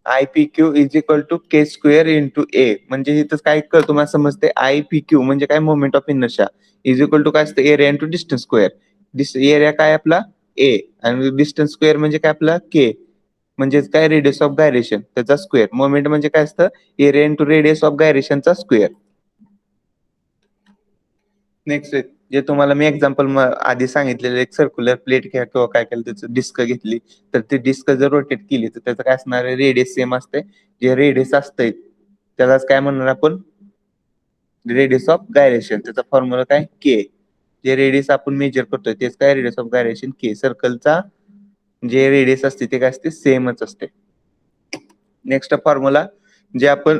I P Q is equal to K square into A. म्हणजे इथं काय कर तुम्हाला समजते, आय पी क्यू म्हणजे काय, moment of inertia is equal to काय असतं, area into distance square. Area काय आपला ए आणि डिस्टन्स स्क्वेअर म्हणजे काय आपला के, म्हणजे काय रेडियस ऑफ गायरेशन त्याचा स्क्वेअर. मोमेंट म्हणजे काय असतं, एरिया इंटू रेडियस ऑफ गायरेशनचा स्क्वेअर. नेक्स्ट जे तुम्हाला मी एक्झाम्पल आधी सांगितलेलं, एक सर्क्युलर प्लेट घ्या किंवा काय केलं त्याचं डिस्क घेतली तर ती डिस्क जर रोटेट केली तर त्याचं काय असणार आहे, रेडियस सेम असते. जे रेडियस असतंय त्यालाच काय म्हणणार आपण, रेडियस ऑफ गायरेशन. त्याचा फॉर्म्युला काय, के. जे रेडियस आपण मेजर करतोय तेच काय, रेडियस ऑफ गायरेशन के. सर्कलचा जे रेडियस असते ते काय असते, सेमच असते. नेक्स्ट फॉर्म्युला जे आपण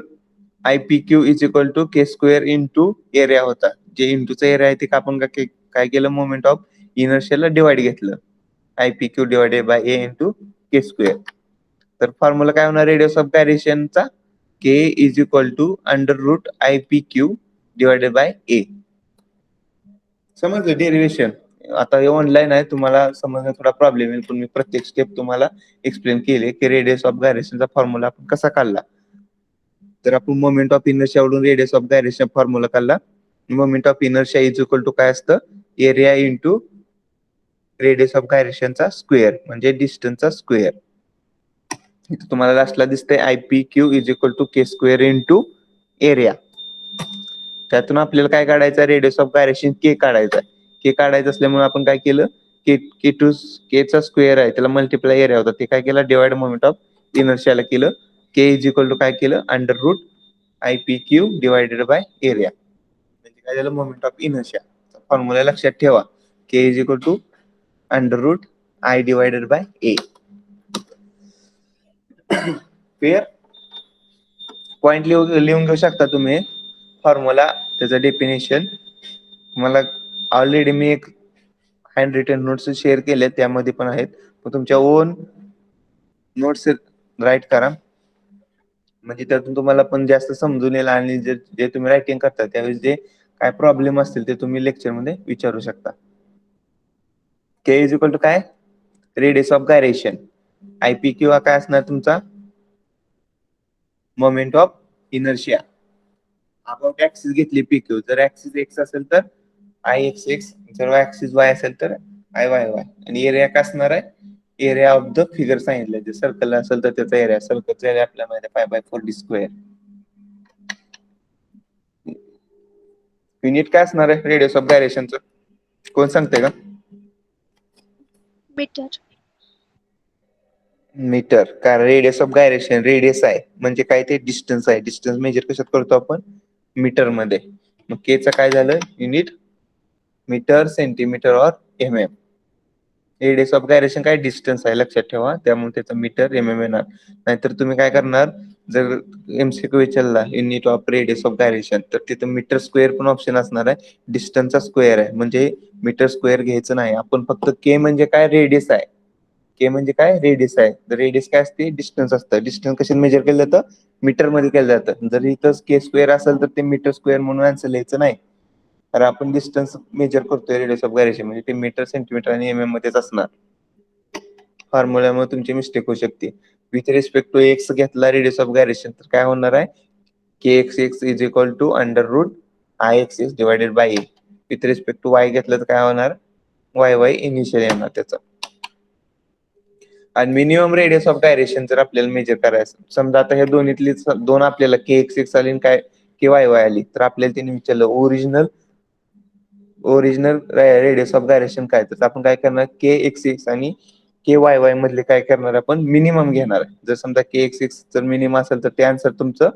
I P Q is equal to K square into area होता, जे इंटूचा एरिया आहे ते आपण काय केलं, मोमेंट ऑफ इनर्शियाला डिवाइड घेतलं, I P Q divided by A into K square. तर फॉर्म्युला काय होणार, रेडियस ऑफ गायरेशनचा K is equal to under root I P Q divided by A. समजलं डेरिवेशन. आता हे ऑनलाईन आहे, तुम्हाला समजण्यात थोडा प्रॉब्लेम येईल, पण मी प्रत्येक स्टेप तुम्हाला एक्सप्लेन केले की रेडियस ऑफ गायरेशनचा फॉर्म्युला आपण कसा काढला. तर आपण मोमेंट ऑफ इनर्शिया वरून रेडियस ऑफ गायरेशन फॉर्म्युला काढला. Moment of inertia is equal to काय असतं, एरिया इंटू रेडियस ऑफ गायरेशनचा स्क्वेअर म्हणजे डिस्टन्सचा स्क्वेअर. इथे तुम्हाला लास्टला दिसतंय I P Q is equal to K square into area. त्यातून आपल्याला काय काढायचं, रेडियस ऑफ गायरेशन के काढायचा. के काढायचं असल्यामुळे आपण काय केलं, के टू केचा स्क्वेअर आहे त्याला मल्टिप्लाय एरिया होता ते काय केलं, डिवाइड मोमेंट ऑफ इनर्शियाला केलं. के इज इक्वल टू काय केलं, under root I P Q divided by area. म्हणजे काय झालं, मोमेंट ऑफ इनर्शिया. फॉर्म्युला लक्षात ठेवा, K is equal to under root I divided by A. Clear. Point लिहून घेऊ शकता तुम्ही फॉर्म्युला, त्याचं डेफिनेशन. मला ऑलरेडी मी एक हँड रिटन नोट्स शेअर केले, त्यामध्ये पण आहेत, पण तुमच्या ओन नोट्स राईट करा, म्हणजे त्यातून तुम्हाला पण जास्त समजून येईल. आणि जे तुम्ही रायटिंग करता त्यावेळेस जे काय प्रॉब्लेम असतील ते तुम्ही लेक्चर मध्ये विचारू शकता. के इज इक्वल टू काय, radius of gyration. I P Q हा काय असणार तुमचा, मोमेंट ऑफ इनर्शिया. आपण ऍक्सिस घेतली पी क्यू, जर ऍक्सिस एक्स असेल तर आय एक्स एक्स, जर ऍक्सिस वाय असेल तर आय वाय वाय. आणि एरिया काय असणार आहे, एरिया ऑफ द फिगर सांगितलं, जे सर्कल असेल तर त्याचा एरिया, सर्कलचा एरिया आपल्याला माहिती आहे 5/4 स्क्वेअर. युनिट काय असणार आहे रेडियस ऑफ गायरेशनचं, कोण सांगते का? मीटर. मीटर. कारण रेडियस ऑफ गायरेशन रेडियस आहे म्हणजे काय, ते डिस्टन्स आहे. डिस्टन्स मेजर कशात करतो आपण, मीटर मध्ये. मग केचं काय झालं युनिट, मीटर, सेंटीमीटर और M M. Radius of gyration काय, डिस्टन्स आहे लक्षात ठेवा, त्यामुळे त्याचं मीटर एम एम येणार. नाहीतर तुम्ही काय करणार, जर एमसीक्यू विचारला unit of radius of gyration तर तिथं मीटर स्क्वेअर पण ऑप्शन असणार आहे, डिस्टन्सचा स्क्वेअर आहे, म्हणजे मीटर स्क्वेअर घ्यायचं नाही आपण. फक्त के म्हणजे काय, रेडियस आहे. के म्हणजे काय, रेडियस आहे. रेडियस काय असते, डिस्टन्स असतं. डिस्टन्स कशाने मेजर केलं जातं, मीटर मध्ये केलं जातं. जर इथं के स्क्वेअर असेल तर ते मीटर स्क्वेअर म्हणून आन्सर लिहायचं नाही, कारण आपण डिस्टन्स मेजर करतोय रेडियस ऑफ गायरेशन, म्हणजे ते मीटर, सेंटीमीटर आणि एमएम मध्येच असणार. फॉर्म्युल्यामुळे तुमची मिस्टेक होऊ शकते. विथ रिस्पेक्ट टू एक्स घेतला रेडियस ऑफ गायरेशन तर काय होणार आहे, K X X is equal to under root I X X divided by A. With respect to Y घेतलं तर काय होणार, वाय वाय इनिशियल येणार त्याचा. आणि मिनिमम रेडियस ऑफ गायरेशन जर आपल्याला मेजर करायचं, समजा आता हे दोन्हीतली दोन आपल्याला के एक्स एक्स आली काय के वाय वाय आली, तर आपल्याला त्यांनी विचारलं ओरिजिनल रेडियस ऑफ गायरेशन काय, तर आपण काय करणार, के एक्स एक्स आणि के वाय वाय मधले काय करणार आपण मिनिमम घेणार आहे. जर समजा के एक्स एक्स जर मिनिमम असेल तर ते आन्सर तुमचं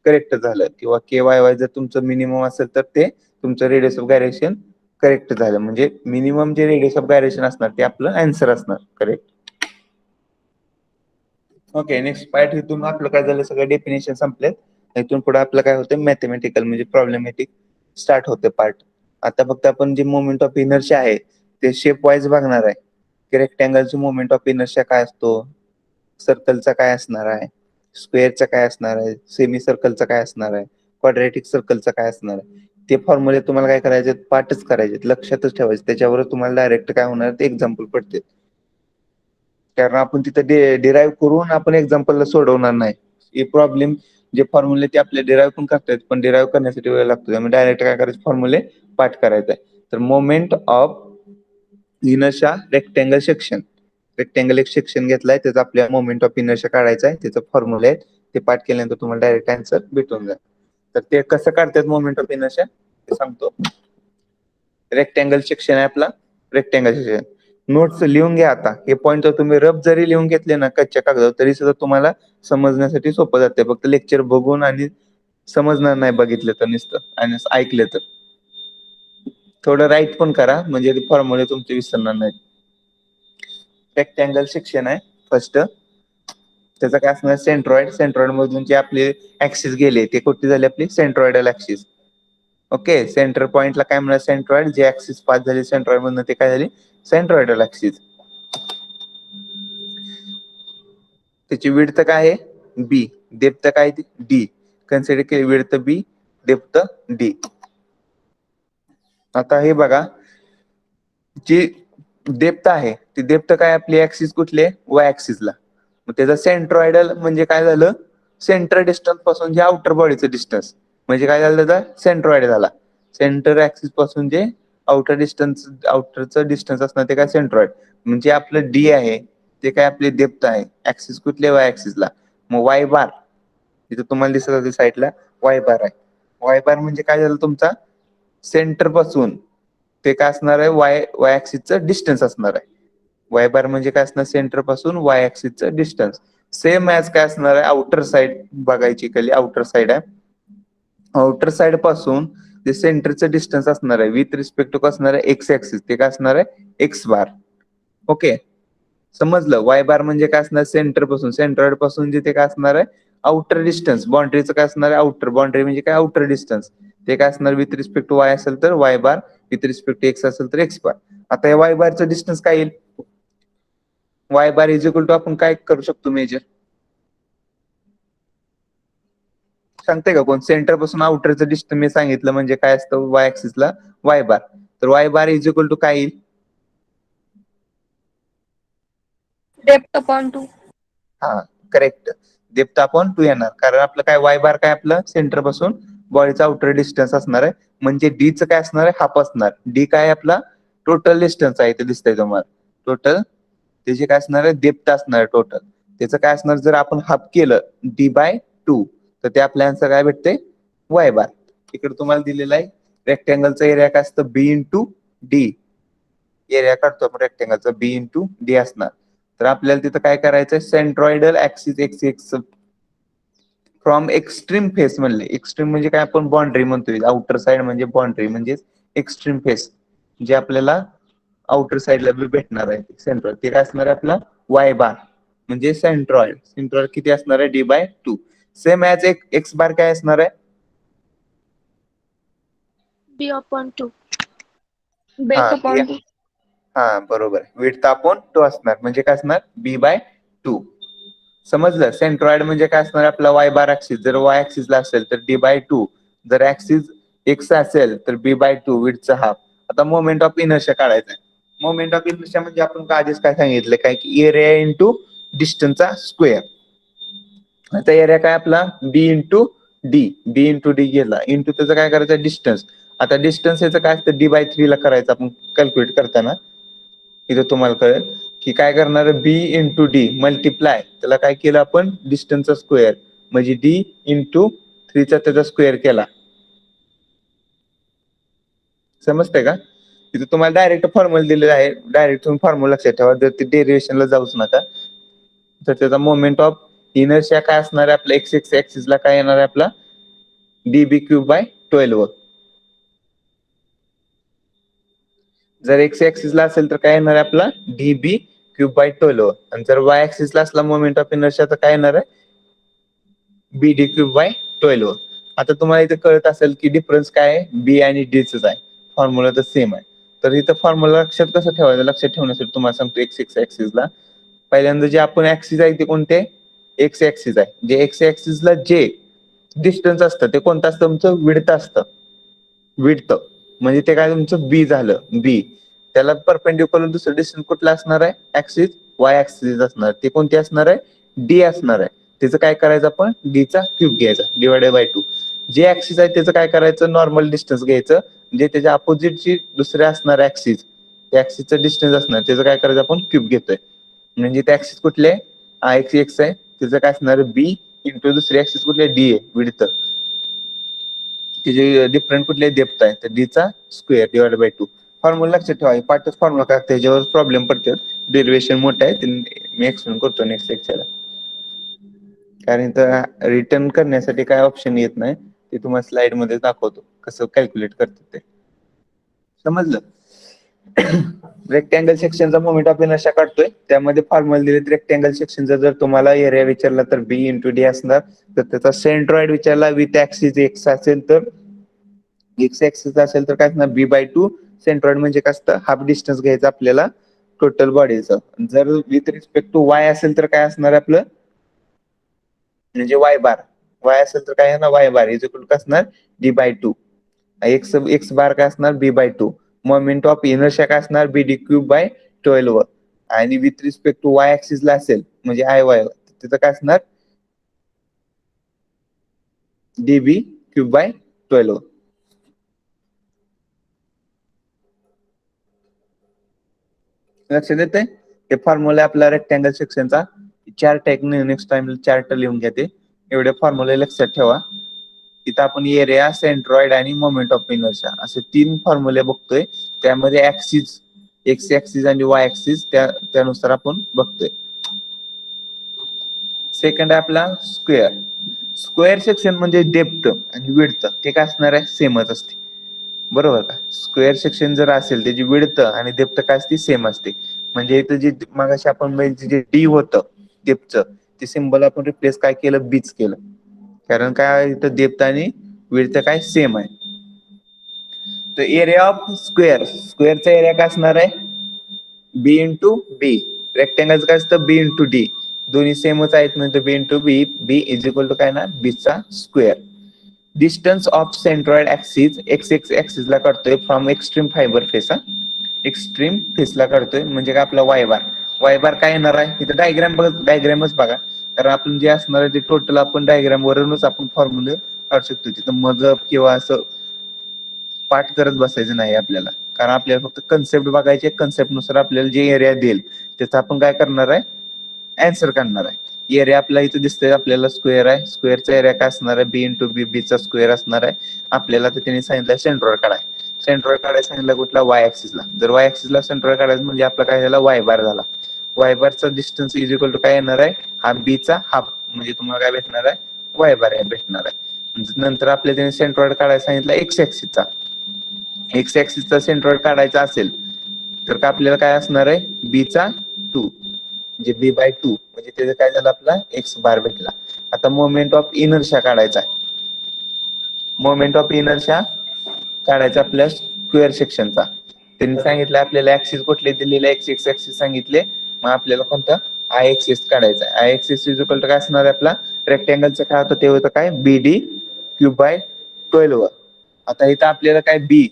करेक्ट झालं, किंवा के वाय वाय जर तुमचं मिनिमम असेल तर ते तुमचं रेडियस ऑफ गायरेशन करेक्ट झालं. म्हणजे मिनिमम जे रेडियस ऑफ गायरेशन असणार ते आपलं आन्सर असणार करेक्ट. ओके, नेक्स्ट पार्ट इथून आपलं काय झालं, सगळं डेफिनेशन संपलेत. इथून पुढे आपलं काय होतं मॅथमॅटिकल म्हणजे प्रॉब्लेमॅटिक स्टार्ट होते पार्ट. आता फक्त आपण जे मोमेंट ऑफ इनर्शिया आहे ते शेप वाईज बघणार आहे, की रेक्टँगलची मोमेंट ऑफ इनर्शिया काय असतो, सर्कलचा काय असणार आहे, स्क्वेअरचा काय असणार आहे, सेमी सर्कलचा काय असणार आहे, क्वाड्रॅटिक सर्कलचा काय असणार आहे. ते फॉर्म्युले तुम्हाला काय करायचे, पाठच करायचे, लक्षातच ठेवायचे. त्याच्यावर तुम्हाला डायरेक्ट काय होणार ते एक्झाम्पल पडते. कारण आपण तिथं डिराईव्ह करून आपण एक्झाम्पलला सोडवणार नाही. हे प्रॉब्लेम जे फॉर्म्युले ते आपले डिराईव्ह पण करतात, पण डिराईव्ह करण्यासाठी वेळ लागतो. त्यामुळे डायरेक्ट काय करायचं, फॉर्म्युले पाठ करायचा आहे. तर moment of inertia rectangle section, rectangle एक सेक्शन घेतलाय, त्याचा आपल्या मोमेंट ऑफ इनर्शिया काढायचा आहे, त्याचं फॉर्म्युले आहे, ते पाठ केल्यानंतर तुम्हाला डायरेक्ट आन्सर भेटून जाईल. तर ते कसं काढतात मोमेंट ऑफ इनर्शिया ते सांगतो. रेक्टँगल सेक्शन आहे आपला, रेक्टँगल सेक्शन नोट्स लिहून घ्या. आता हे पॉईंट तुम्ही रफ जरी लिहून घेतले ना कच्च्या कागदावर तरी सुद्धा तुम्हाला समजण्यासाठी सोपं जाते. फक्त लेक्चर बघून आणि समजणार नाही बघितलं तर नुसतं आणि ऐकलं तर. थोडं राईट पण करा म्हणजे फॉर्म्युले तुमचे विसरणार नाहीत. रेक्टँगल सेक्शन आहे फर्स्ट, त्याचा काय असणार सेंट्रॉइड. सेंट्रॉइड मधून जे आपले ऍक्सिस गेले ते कुठे झाले आपले सेंट्रॉइडल ऍक्सिस. ओके, सेंटर पॉइंटला काय म्हणणार सेंट्रॉइड, जे ऍक्सिस पास झाले सेंट्रॉइड मधून ते काय झाले सेंट्रॉइडल ऍक्सिस. त्याची विड्थ काय आहे बी, डेप्थ काय डी, कन्सिडर केली विड्थ बी, डेप्थ डी. आता हे बघा, जी डेप्थ आहे ती डेप्थ काय आपली ऍक्सिस कुठले वाय ऍक्सिसला. मग त्याचा सेंट्रॉइडल म्हणजे काय झालं, सेंटर डिस्टन्स पासून जे आउटर बॉडीचं डिस्टन्स म्हणजे काय झालं त्याचा सेंट्रॉइड झाला. सेंटर ऍक्सिस पासून जे आउटरचं डिस्टन्स असणार ते काय सेंट्रॉइड. म्हणजे आपलं डी आहे ते काय आपली डेप्थ आहे, ऍक्सिस कुठले वाय ऍक्सिसला. मग वाय बार तिथे तुम्हाला दिसत असेल साईडला वाय बार आहे. वाय बार म्हणजे काय झालं तुमचा सेंटर पासून ते काय असणार आहे वाय ऍक्सिसचं डिस्टन्स असणार आहे. वाय बार म्हणजे काय असणार सेंटर पासून वाय ऍक्सिसचं डिस्टन्स. सेम ऍज काय असणार आहे आउटर साइड बघायची खाली आउटर साइड आहे. आउटर साइड पासून जे सेंटरचं डिस्टन्स असणार आहे विथ रिस्पेक्ट टू असणार आहे एक्स ऍक्सिस, ते काय असणार आहे एक्स बार. ओके, समजलं. वाय बार म्हणजे काय असणार सेंटर पासून, सेंट्रॉइड पासून जे ते काय असणार आहे आउटर डिस्टन्स. बाउंड्रीचं काय असणार आहे आउटर, बाउंड्री म्हणजे काय आउटर डिस्टन्स, ते काय असणार विथ रिस्पेक्ट टू वाय असेल तर Y bar, with respect to X असेल तर एक्स बार. आता या वाय बारचं डिस्टन्स काय येईल, Y bar is equal to आपण काय करू शकतो मेजर, सांगते का कोण. सेंटर पासून आउटरचं डिस्टन्स मी सांगितलं म्हणजे काय असतं वाय ऍक्सिसला वाय बार. तर Y bar is equal to काय येईल, डेप्थ अपॉन 2. हा करेक्ट, डेप्थ अपॉन 2 येणार. कारण आपलं काय वाय बार काय आपलं सेंटर पासून बॉडीचा आउटर डिस्टन्स असणार आहे. म्हणजे डीचं काय असणार आहे हाफ असणार. डी काय आपला टोटल डिस्टन्स आहे ते दिसतंय तुम्हाला. टोटल त्याचे काय असणार आहे डेप्थ असणार आहे टोटल. त्याचं काय असणार जर आपण हाफ केलं डी बाय 2 तर ते आपल्या आन्सर काय भेटते वाय बार. इकडे तुम्हाला दिलेलं आहे रेक्टँगलचा एरिया काय असतं बी इंटू डी. एरिया काढतो आपण रेक्टँगलचा बी इंटू डी असणार. तर आपल्याला तिथं काय करायचंय centroidal axis X x from extreme face म्हणले. एक्स्ट्रीम म्हणजे काय आपण बाउंड्री म्हणतोय, आउटर साइड म्हणजे बाउंड्री म्हणजे एक्स्ट्रीम फेस जे आपल्याला आउटर साइडला बी भेटणार आहे सेंट्रॉइड. ते काय असणार आहे आपला वाय बार म्हणजे सेंट्रॉइड. सेंट्रॉइड किती असणार आहे D by 2. Same as X bar काय असणार आहे B upon 2. Base upon 2. हा बरोबर, विड्थ अपॉन 2 असणार म्हणजे काय असणार बी बाय 2. समजलं. सेंट्रॉइड म्हणजे काय असणार आपला वाय बार ऍक्सिस, जर वाय ऍक्सिसला असेल तर डी बाय 2, जर ऍक्सिस एक्स असेल तर बी बाय 2 विड्थचा हाफ. आता मोमेंट ऑफ इनर्शिया काढायचा आहे. मोमेंट ऑफ इनर्शिया म्हणजे आपण आधीच काय सांगितलं काय की एरिया इंटू डिस्टन्सचा स्क्वेअर. आता एरिया काय आपला बी इंटू डी, बी इंटू डी गेला इंटू त्याचं काय करायचं डिस्टन्स. आता डिस्टन्स याचं काय असतं डी बाय 3 ला करायचं आपण कॅल्क्युलेट करताना. इथं तुम्हाला कळेल की काय करणार बी इंटू डी मल्टिप्लाय त्याला काय केलं आपण डिस्टन्सचा स्क्वेअर म्हणजे डी इंटू 3चा त्याचा स्क्वेअर केला. समजतंय का. तिथे तुम्हाला डायरेक्ट फॉर्म्युला दिलेला आहे, डायरेक्ट तुम्ही फॉर्म्युला लक्षात ठेवा. जर ते डेरिव्हेशनला जाऊच नका. तर त्याचा मोमेंट ऑफ इनर्शिया काय असणार आहे आपल्या एक्स एक्स ऍक्सिसला काय येणार आहे आपला डीबी क्यूब बाय 12. जर एक्स ऍक्सिसला असेल तर काय येणार आहे आपला डीबी क्यूब बाय 12 आणि जर वाय ऍक्सिसला असला मोमेंट ऑफ इनर्शिया तर काय येणार आहे बीडी क्यूब बाय 12. आता तुम्हाला इथे कळत असेल की डिफरन्स काय आहे बी आणि डीच आहे, फॉर्म्युला तर सेम आहे. तर इथं फॉर्म्युला लक्षात कसं ठेवायचं, लक्षात ठेवण्यासाठी तुम्हाला सांगतो एक्स एक्स ऍक्सिसला पहिल्यांदा जे आपण ऍक्सिस आहे ते कोणते एक्स ऍक्सिस आहे. जे एक्स ऍक्सिसला जे डिस्टन्स असतं ते कोणतं असतं तुमचं विड्थ असतं. विड्थ म्हणजे ते काय तुमचं बी झालं बी. त्याला परपेंडिक्युलर दुसरं डिस्टन्स कुठला असणार आहे ऍक्सिस वाय ऍक्सिस असणार. ते कोणते असणार आहे डी असणार आहे. त्याचं काय करायचं आपण डीचा क्यूब घ्यायचा डिवायडेड बाय 2. जे ऍक्सिस आहे त्याचं काय करायचं नॉर्मल डिस्टन्स घ्यायचं, जे त्याच्या अपोजिटची दुसरे असणार ऍक्सिस त्या ऍक्सिसचं डिस्टन्स असणार त्याचं काय करायचं आपण क्यूब घेतोय. म्हणजे ते ऍक्सिस कुठले एक्स एक्स आहे त्याचं काय असणार बी इंटू दुसरे ऍक्सिस कुठले डी आहे विड्थ. त्याचे डिफरंट कुठले डेप्थ आहे तर डीचा स्क्वेअर डिवायडेड बाय 2. फॉर्म्युला लक्षात ठेवा, पाठच फॉर्म्युला काय त्याच्यावर प्रॉब्लेम पडतात. डेरिव्हेशन मोठं आहे ते मी एक्सप्लेन करतो नेक्स्ट लेक्चरला. कारण तर रिटर्न करण्यासाठी काय ऑप्शन येत नाही ते तुम्हाला स्लाइड मध्ये दाखवतो कसं कॅल्क्युलेट करतात ते. समजलं. रेक्टँगल सेक्शनचा मोमेंट ऑफ इनर्शिया काढतोय त्यामध्ये फॉर्म्युला दिलेत. रेक्टँगल सेक्शनचा जर तुम्हाला एरिया विचारला तर बी इंटू डी असणार. तर त्याचा सेंट्रॉइड विचारला विथ ऍक्सिस एक्स असेल तर एक्स ऍक्सिस असेल तर काय असणार बी बाय 2. सेंट्रॉइड म्हणजे काय असतं हाफ डिस्टन्स घ्यायचं आपल्याला टोटल बॉडीचं. जर विथ रिस्पेक्ट टू वाय असेल तर काय असणार आपलं म्हणजे वाय बार. वाय असेल तर काय आहे ना Y bar is equal to असणार D by 2. X X bar काय असणार B by 2. Moment of inertia काय असणार बी डी क्यूब बाय 12 आणि विथ रिस्पेक्ट टू वाय ऍक्सिसला असेल म्हणजे आय वाय तिथं काय असणार डीबी क्यूब बाय 12. लक्षात येते हे फॉर्म्युला आपला रेक्टँगल सेक्शनचा चार्ट एक नेक्स्ट टाइम चार्ट लिहून घ्या. ते एवढे फॉर्म्युले लक्षात ठेवा. इथं आपण एरिया सेंट्रॉइड आणि मोमेंट ऑफ इनर्शिया असे 3 फॉर्म्युले बघतोय. त्यामध्ये ऍक्सिस एक्स ऍक्सिस आणि वाय ऍक्सिस त्यानुसार आपण बघतोय. सेकंड आहे आपला स्क्वेअर. स्क्वेअर सेक्शन म्हणजे डेप्थ आणि विड्थ ते काय असणार आहे सेमच असते बरोबर का. स्क्वेअर सेक्शन जर असेल त्याची विड्थ आणि डेप्थ काय असते सेम असते. म्हणजे इथं जे मगाशी आपण जे डी होतं डेप्थचं ते सिम्बॉल आपण रिप्लेस काय केलं बीच केलं. कारण काय इथं डेप्थ आणि विड्थ काय सेम आहे. तर एरिया ऑफ स्क्वेअर स्क्वेअरचा एरिया काय असणार आहे बी इंटू बी. रेक्टँगलचं काय असतं बी इंटू डी. दोन्ही सेमच आहेत म्हणजे B into B. B is equal to काय ना बीचा square. Distance of centroid axis X X ऍक्सिसला काढतोय from extreme fibre face. Extreme फेसला काढतोय म्हणजे काय आपला वाय बार. वाय बार काय येणार आहे इथं डायग्रामच बघा. कारण आपण जे असणार आहे ते टोटल आपण डायग्राम वरूनच आपण फॉर्म्युले काढू शकतो. तिथं मजअप किंवा असं पाठ करत बसायचं नाही आपल्याला. कारण आपल्याला फक्त कन्सेप्ट बघायचे कन्सेप्ट नुसार आपल्याला जे एरिया देईल त्याचा आपण काय करणार आहे आन्सर काढणार आहे. एरिया आपला इथं दिसतंय आपल्याला स्क्वेअर आहे. स्क्वेअरचा एरिया काय असणार आहे बी इंटू बी. बीचा स्क्वेअर असणार आहे. आपल्याला तर त्यांनी सांगितलं सेंट्रॉइड काढाय. सेंट्रॉइड काढायला सांगितलं कुठला वाय ऍक्सिसला. जर वाय ऍक्सिसला सेंट्रॉइड काढायचं म्हणजे आपला काय झाला वाय बार झाला. वाय बारचा डिस्टन्स इज इक्वल टू काय येणार आहे हा बीचा हाफ म्हणजे तुम्हाला काय भेटणार आहे वाय बार भेटणार आहे. नंतर आपल्याला त्यांनी सेंट्रॉइड काढायला सांगितलं एक्स ऍक्सिसचा. एक्स ऍक्सिसचा सेंट्रॉइड काढायचा असेल तर का आपल्याला काय असणार आहे बीचा 2 म्हणजे बी बाय 2 म्हणजे त्याचं काय झालं आपला एक्स बार भेटला. आता मोमेंट ऑफ इनर्शिया काढायचा आहे. मोमेंट ऑफ इनर्शिया काढायचा आपल्या स्क्वेअर सेक्शनचा. त्यांनी सांगितलं आपल्याला ऍक्सिस कुठले दिलेले एक्स एक्स ऍक्सिस सांगितले. मग आपल्याला कोणतं आय एक्सिस काढायचा आहे. I axis is equal to काय असणार आहे आपला रेक्टँगलचं काय होतं ते होतं काय बी डी क्यूब बाय 12. आता इथं आपल्याला काय बी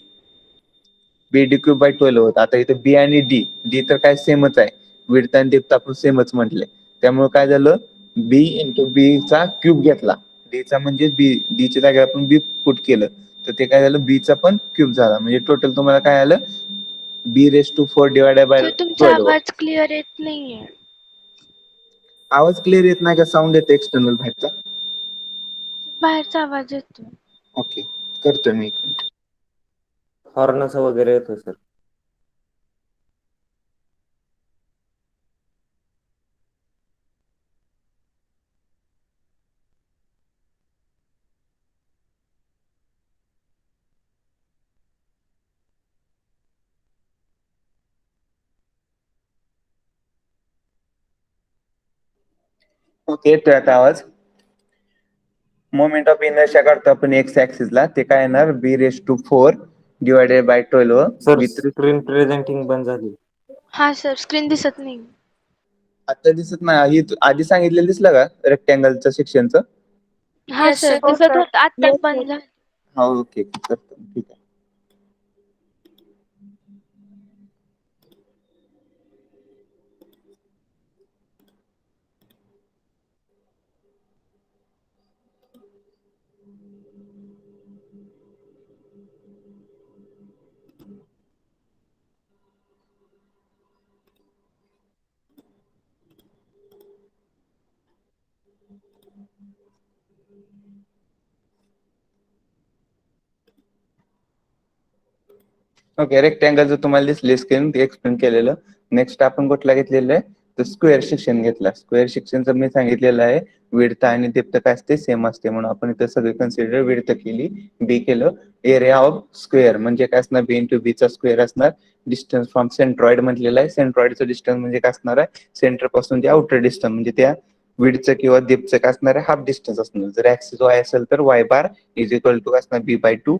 डी क्यूब बाय 12 होतं. आता इथं बी आणि डी तर काय सेमच आहे. विड्थ आणि डेप्थ आपण सेमच म्हटले. त्यामुळे काय झालं बी इंटू बी चा क्यूब घेतला. डीचा म्हणजे बी डीच्या जागी आपण बी पुट केलं तर ते काय झालं बीचा पण क्यूब झाला. म्हणजे टोटल तुम्हाला काय आलं B raise to 4 divided by sir तुमचा 12. आवाज क्लिअर येत नाहीये. आवाज क्लिअर येत नाही का साऊंड येते एक्सटर्नल बाहेरचा. बाहेरचा आवाज येतो. ओके करतोय मी. हॉर्नचा वगैरे येतो सर. ओके, येतोय आता आवाज. मोमेंट ऑफ इनर्शिया काढतो आपण एक्स ऍक्सिसला, ते काय येणार b⁴ divided by 12 sir with. Screen presenting बंद झाली. हा सर स्क्रीन दिसत नाही. आता दिसत नाही, आधी सांगितलेलं दिसलं का रेक्टँगलचं सेक्शनचं? हा Yes, सर sir. दिसत होत आत्ताच Yes, बंद sir. झालं. हा ओके, करतो ठीक आहे. ओके, रेक्टँगलचं तुम्हाला दिसले स्क्रीन एक्सप्लेन केलेलं. नेक्स्ट आपण कुठला घेतलेलं आहे, तर स्क्वेअर सेक्शन घेतला. स्क्वेअर सेक्शनचं मी सांगितलेलं आहे विड्थ आणि डेप्थ काय असते, सेम असते, म्हणून आपण इथं सगळे कन्सिडर विड्थ केली, बी केलं. एरिया ऑफ स्क्वेअर म्हणजे काय असणार, बी इंटू बीचा स्क्वेअर असणार. डिस्टन्स फ्रॉम सेंट्रॉइड म्हटलेलं आहे. सेंट्रॉइडचं डिस्टन्स म्हणजे काय असणार आहे, सेंटर पासून ते आउटर डिस्टन्स म्हणजे त्या विड्थचं किंवा डेप्थचं काय असणार आहे, हाफ डिस्टन्स असणार. जर ऍक्सिस वाय असेल तर Y bar is equal to असणार b/2.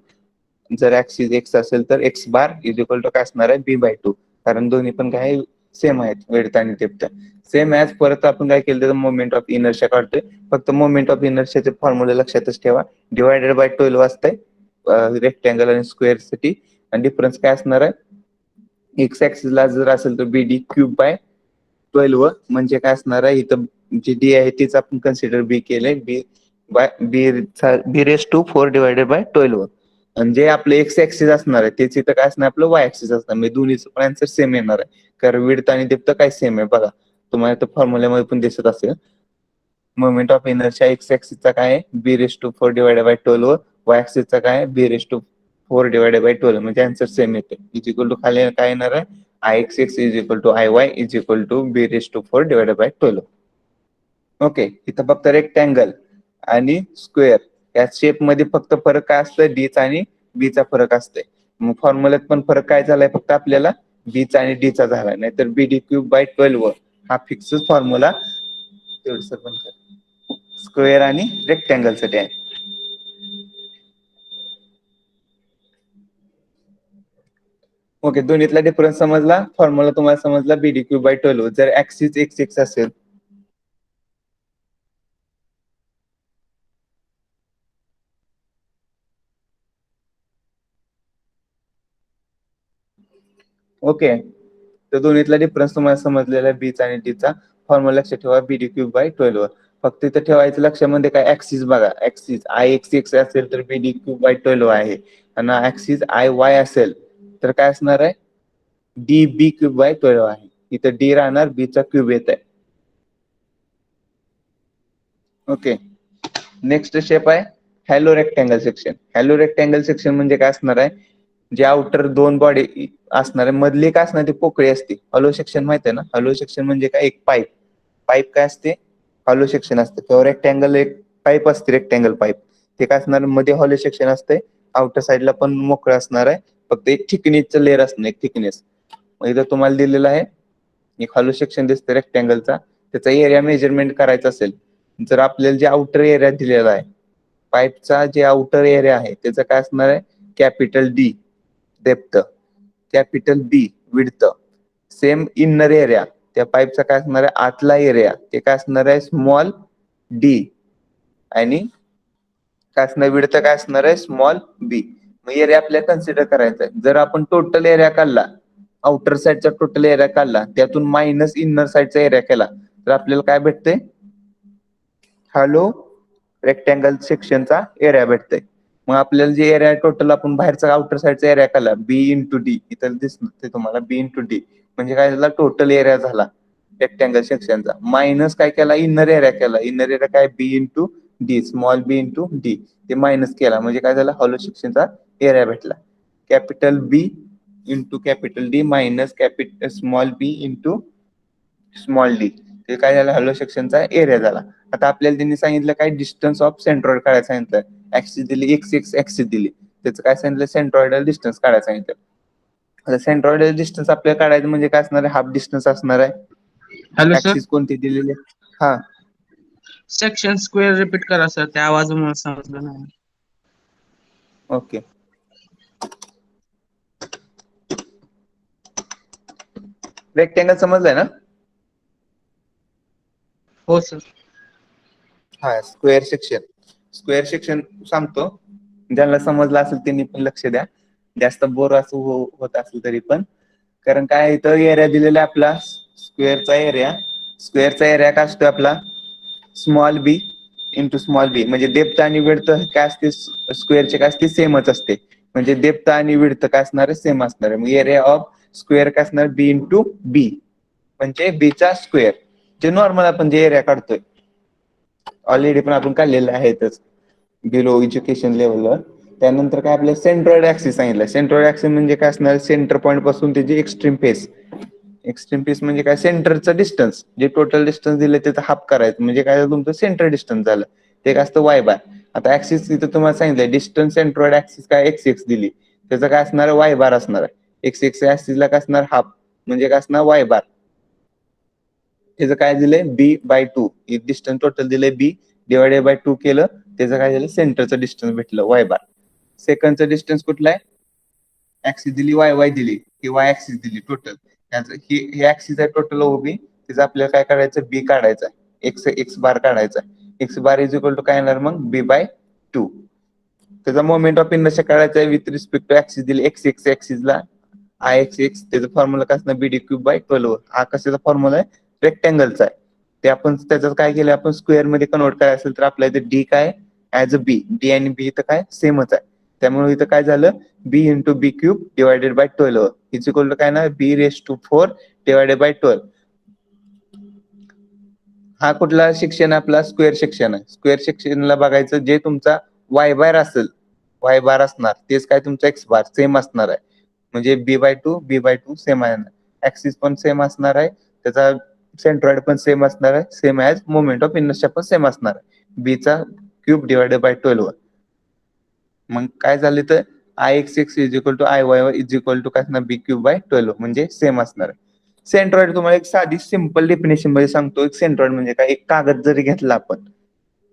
जर ऍक्सिस एक्स असेल तर X bar is equal to काय असणार आहे, b/2. कारण दोन्ही पण काय सेम आहेत, विड्थ आणि डेप्थ सेम ॲज. परत आपण काय केलं तर मोमेंट ऑफ इनर्शिया काढतोय. फक्त मोमेंट ऑफ इनर्शियाचे फॉर्म्युला लक्षातच ठेवा, डिवायडेड बाय 12 असतंय रेक्टँगल आणि स्क्वेअर साठी. आणि डिफरन्स काय असणार आहे, एक्स ऍक्सिसला जर असेल तर bd³/12 म्हणजे काय असणार आहे, इथं जी डी आहे तीच आपण कन्सिडर बी केलंय, b/4 डिवायडेड बाय 12. आणि जे आपलं एक्स ऍक्सिस असणार आहे तेच इथं काय असणार, आपलं वाय ऍक्सिस असणार. म्हणजे दोन्हीचं पण आन्सर सेम येणार आहे, कारण विड्थ आणि डेप्थ काय सेम आहे. बघा तुम्हाला इथं फॉर्म्युल्यामध्ये पण दिसत असेल. मोमेंट ऑफ इनर्शिया एक्स ऍक्सिसचा काय आहे, b⁴ डिवायडेड बाय 12, वाय ऍक्सिसचा काय आहे, b⁴ डिवायडेड बाय 12, म्हणजे आन्सर सेम येते. इज इक्वल टू खाली काय येणार आहे, Ixx is equal to Iy is equal to b⁴ divided by 12. Okay, इथं फक्त रेक्टँगल आणि स्क्वेअर या शेप मध्ये फक्त फरक काय असतं, डीचा आणि बीचा फरक असतोय. मग फॉर्म्युल्यात पण फरक काय झालाय, फक्त आपल्याला बीचा आणि डीचा झालाय, नाहीतर bd³/12 हा फिक्स फॉर्म्युला स्क्वेअर आणि रेक्टँगल साठी आहे. ओके, दोन्हीतला डिफरन्स समजला, फॉर्म्युला तुम्हाला समजला bd³/12. जर ऍक्सिस एक्स एक्स असेल ओके, तर दोन्हीतला डिफरन्स तुम्हाला समजलेला आहे बीचा आणि डीचा. फॉर्म्युला लक्षात ठेवा bd³/12. फक्त इथं ठेवायचं लक्षामध्ये काय, ऍक्सिस बघा, ऍक्सिस Ixx असेल तर bd³/12 आहे, आणि ऍक्सिस Iy असेल तर काय असणार आहे, db³/12 आहे. इथं डी राहणार, बीचा क्यूब येत आहे. ओके, नेक्स्ट शेप आहे hello rectangle section. Hello rectangle section म्हणजे काय असणार आहे, जे आउटर दोन बॉडी असणार आहे, मधली काय असणार, ती पोकळी असते. हॉलो सेक्शन माहिती आहे ना, हॉलो सेक्शन म्हणजे काय, एक पाईप. पाईप काय असते, हॉलो सेक्शन असते. किंवा रेक्टँगल एक पाईप असते, रेक्टँगल पाईप, ते काय असणार, मध्ये हॉलो सेक्शन असते, आउटर साईडला पण मोकळं असणार आहे, फक्त एक थिकनेसचं लेअर असणार, एक थिकनेस. मग इथं तुम्हाला दिलेलं आहे एक हॉलो सेक्शन दिसतं रेक्टँगलचा, त्याचा एरिया मेजरमेंट करायचा असेल, जर आपल्याला जे आउटर एरिया दिलेला आहे पाईपचा, जे आउटर एरिया आहे त्याचं काय असणार आहे, कॅपिटल डी डेप्थ, कॅपिटल बी विड्थ, सेम इनर एरिया त्या पाईपचा काय असणार आहे, आतला एरिया, ते काय असणार आहे, स्मॉल डी, आणि काय असणार, विड्थ काय असणार आहे, स्मॉल बी. मग एरिया आपल्याला कन्सिडर करायचा आहे. जर आपण टोटल एरिया काढला, आउटर साईडचा टोटल एरिया काढला, त्यातून मायनस इनर साईडचा एरिया केला, तर आपल्याला काय भेटते, हॅलो रेक्टँगल सेक्शनचा एरिया भेटतंय. मग आपल्याला जे एरिया टोटल आपण बाहेरचा आउटर साईडचा एरिया काढला, b/d, इथं दिसते तुम्हाला b/d, म्हणजे काय झाला, टोटल एरिया झाला रेक्टँगल सेक्शनचा, मायनस काय केला, इनर एरिया केला. इनर एरिया काय, b/d, स्मॉल b/d, ते मायनस केला, म्हणजे काय झालं, हॉलो सेक्शनचा एरिया भेटला. Capital B into capital D minus capital small B into small D, ते काय झालं, हॅलो सेक्शनचा एरिया झाला. आता आपल्याला त्यांनी सांगितलं काय, डिस्टन्स ऑफ सेंट्रॉइड काढायला सांगितलं. ऍक्सिस दिली, एक्स ऍक्सिस दिली, त्याचं काय सांगितलं, सेंट्रॉइडल डिस्टन्स काढायला सांगितलं. आता सेंट्रॉइडल डिस्टन्स आपल्याला काढायचं म्हणजे काय असणार आहे, हाफ डिस्टन्स असणार आहे. Hello sir. ऍक्सिस कोणती दिलेली आहे, हा सेक्शन स्क्वेअर रिपीट करा सर, त्या आवाजामुळे समजलं नाही. ओके. रेक्टेंगल समजलंय ना? हो सर. हा, स्क्वेअर सेक्शन सांगतो. ज्यांना समजलं असेल त्यांनी पण लक्ष द्या. जास्त बोर असं होत असेल तरी पण, कारण काय इथं एरिया दिलेला आहे आपला स्क्वेअरचा एरिया काय असतो आपला स्मॉल बी इंटू स्मॉल बी. म्हणजे डेप्थ आणि विड्थ काय असते स्क्वेअरचे काय असते सेमच असते. म्हणजे डेप्थ आणि विड्थ काय असणार आहे सेम असणार आहे. मग एरिया ऑफ स्क्वेअर काय असणार बी इंटू बी म्हणजे बीचा स्क्वेअर. जे नॉर्मल आपण जे एरिया काढतोय ऑलरेडी पण आपण काढलेलं आहेतच बिलो एज्युकेशन लेवलवर. त्यानंतर काय आपल्या सेंट्रॉइड ऍक्सिस सांगितलं. सेंट्रॉइड ऍक्सिस म्हणजे काय असणार सेंटर पॉईंट पासून त्याची एक्स्ट्रीम फेस म्हणजे काय सेंटरचं डिस्टन्स. जे टोटल डिस्टन्स दिले त्याचं हाफ करायचं म्हणजे काय तुमचं सेंटर डिस्टन्स झालं. ते काय असतं वाय बार. आता ऍक्सिस इथं तुम्हाला सांगितलंय डिस्टन्स सेंट्रॉइड ऍक्सिस काय एक्स दिली, त्याचं काय असणार वाय बार असणार आहे. एक्स ऍक्सिसला काय असणार हाफ म्हणजे काय असणार वाय बार. त्याचं काय दिलंय b/2. डिस्टन्स टोटल दिलंय b डिवायडेड बाय 2 केलं त्याचं काय झालं सेंटरचं डिस्टन्स भेटलं वाय बार. सेकंडचं डिस्टन्स कुठलं आहे ऍक्सिस दिली वाय दिली की वाय ऍक्सिस दिली टोटल. हे ऍक्सिस आहे टोटल ओबी. त्याचं आपल्याला काय काढायचं बी काढायचा एक्स बार काढायचा. X bar is equal to काय येणार मग b/2. त्याचा मोमेंट ऑफ इनर्शिया काढायचा आहे विथ रिस्पेक्ट टू ऍक्सिस दिली एक्स ऍक्सिसला Ix त्याचा फॉर्म्युला काय असणार bd³/12. हा कशाचा फॉर्म्युला आहे रेक्टँगलचा आहे. ते आपण त्याच्यात काय केलं आपण स्क्वेअर मध्ये कन्वर्ट करायचं असेल तर आपल्या इथे डी काय ऍज अ बी. डी आणि बी इथं काय सेमच आहे. त्यामुळे इथं काय झालं b into b³ divided by 12 is equal to काय ना b⁴ डिवायडेड बाय 12. हा कुठला सेक्शन आपला स्क्वेअर सेक्शन आहे. स्क्वेअर सेक्शनला बघायचं जे तुमचा वाय बार असेल वाय बार असणार तेच काय तुमचा एक्स बार सेम असणार आहे. म्हणजे b/2 सेम आहे. ऍक्सिस पण सेम असणार आहे. त्याचा सेंट्रॉइड पण सेम असणार आहे. Same as moment of inertia पण सेम असणार आहे. b³ divided by 12. मग काय झालं तर Ix is equal to Iy is equal to काय असणार b³/12 म्हणजे सेम असणार आहे. सेंट्रॉइड तुम्हाला एक साधी सिंपल डेफिनेशन मध्ये सांगतो. एक सेंट्रॉइड म्हणजे काय एक कागद जरी घेतला आपण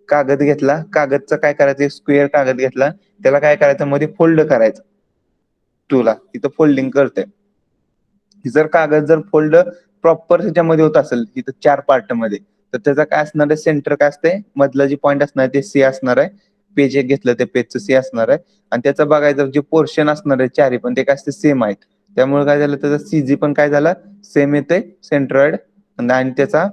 कागदचं काय करायचं स्क्वेअर कागद घेतला त्याला काय करायचं मध्ये फोल्ड करायचं. टूला तिथं फोल्डिंग करते. जर कागद जर फोल्ड प्रॉपर ह्याच्यामध्ये होत असेल तिथं 4 पार्ट मध्ये तर त्याचा काय असणार आहे सेंटर काय असते मधलं जे पॉईंट असणार ते सी असणार आहे. पेज एक घेतलं ते पेजचं सी असणार आहे. आणि त्याचं बघायचं जे पोर्शन असणार आहे चारी पण ते काय असते सेम आहेत. त्यामुळे काय झालं त्याचा सीजी पण काय झाला सेम येते सेंट्रॉइड. आणि त्याचा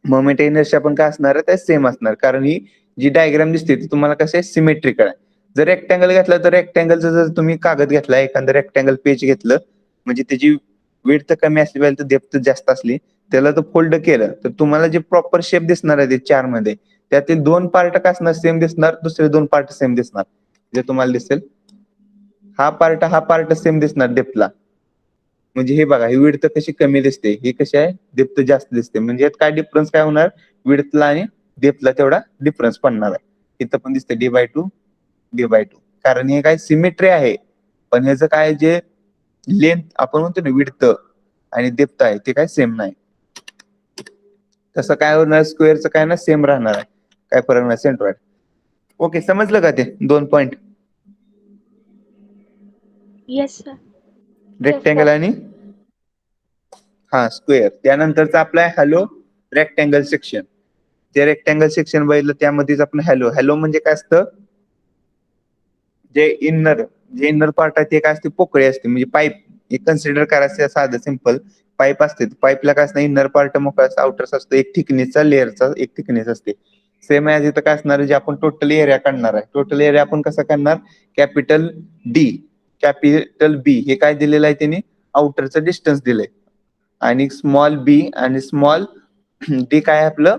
मोमेंट इनर्शिया पण काय असणार आहे ते सेम असणार. कारण ही जी डायग्राम दिसते ती तुम्हाला कसं सिमेट्रिकल आहे. जर रेक्टँगल घेतला तर रेक्टँगलचं जर तुम्ही कागद घेतला एखादं रेक्टँगल पेज घेतलं म्हणजे त्याची विड्थ कमी असली पाहिजे तर डेप्थ जास्त असली त्याला तर फोल्ड केलं तर तुम्हाला जे प्रॉपर शेप दिसणार आहे ते 4 मध्ये त्यातील 2 पार्ट काय असणार सेम दिसणार दुसरे 2 पार्ट सेम दिसणार. जे तुम्हाला दिसेल हा पार्ट सेम दिसणार डेप्थला. म्हणजे हे बघा ही विड्थ कशी कमी दिसते ही कशी आहे डेप्थ जास्त दिसते. म्हणजे यात काय डिफरन्स काय होणार विड्थला आणि डेप्थला तेवढा डिफरन्स पडणार आहे. इथं पण दिसते d/2 कारण हे काय सिमेट्री आहे. पण ह्याचं काय जे लेंथ आपण म्हणतो ना विड्थ आणि डेप्थ आहे ते काय सेम नाही. तसं काय होणार स्क्वेअरचं काय ना सेम राहणार आहे. काय फरक नाही सेंट्रॉइड. ओके समजलं का ते 2 पॉइंट येस सर. रेक्टँगल आणि स्क्वेअर. त्यानंतरचा आपला हॅलो रेक्टँगल सेक्शन. जे रेक्टँगल सेक्शन बघितलं त्यामध्येच आपण हॅलो म्हणजे काय असतं जे इनर पार्ट आहे ते काय असते पोकळी असते म्हणजे पाईप एक कन्सिडर करायचं साधं सिंपल पाईप असते. पाईपला काय असतं इनर पार्ट मोकळा आउटर असतो एक थिकनेसचा लेअरचा एक थिकनेस असते. सेम ॲज इथं काय असणार जे आपण टोटल एरिया काढणार आहे टोटल एरिया आपण कसा काढणार कॅपिटल बी हे काय दिलेलं आहे त्यांनी आउटरचं डिस्टन्स दिलंय आणि स्मॉल बी आणि स्मॉल डी काय आपलं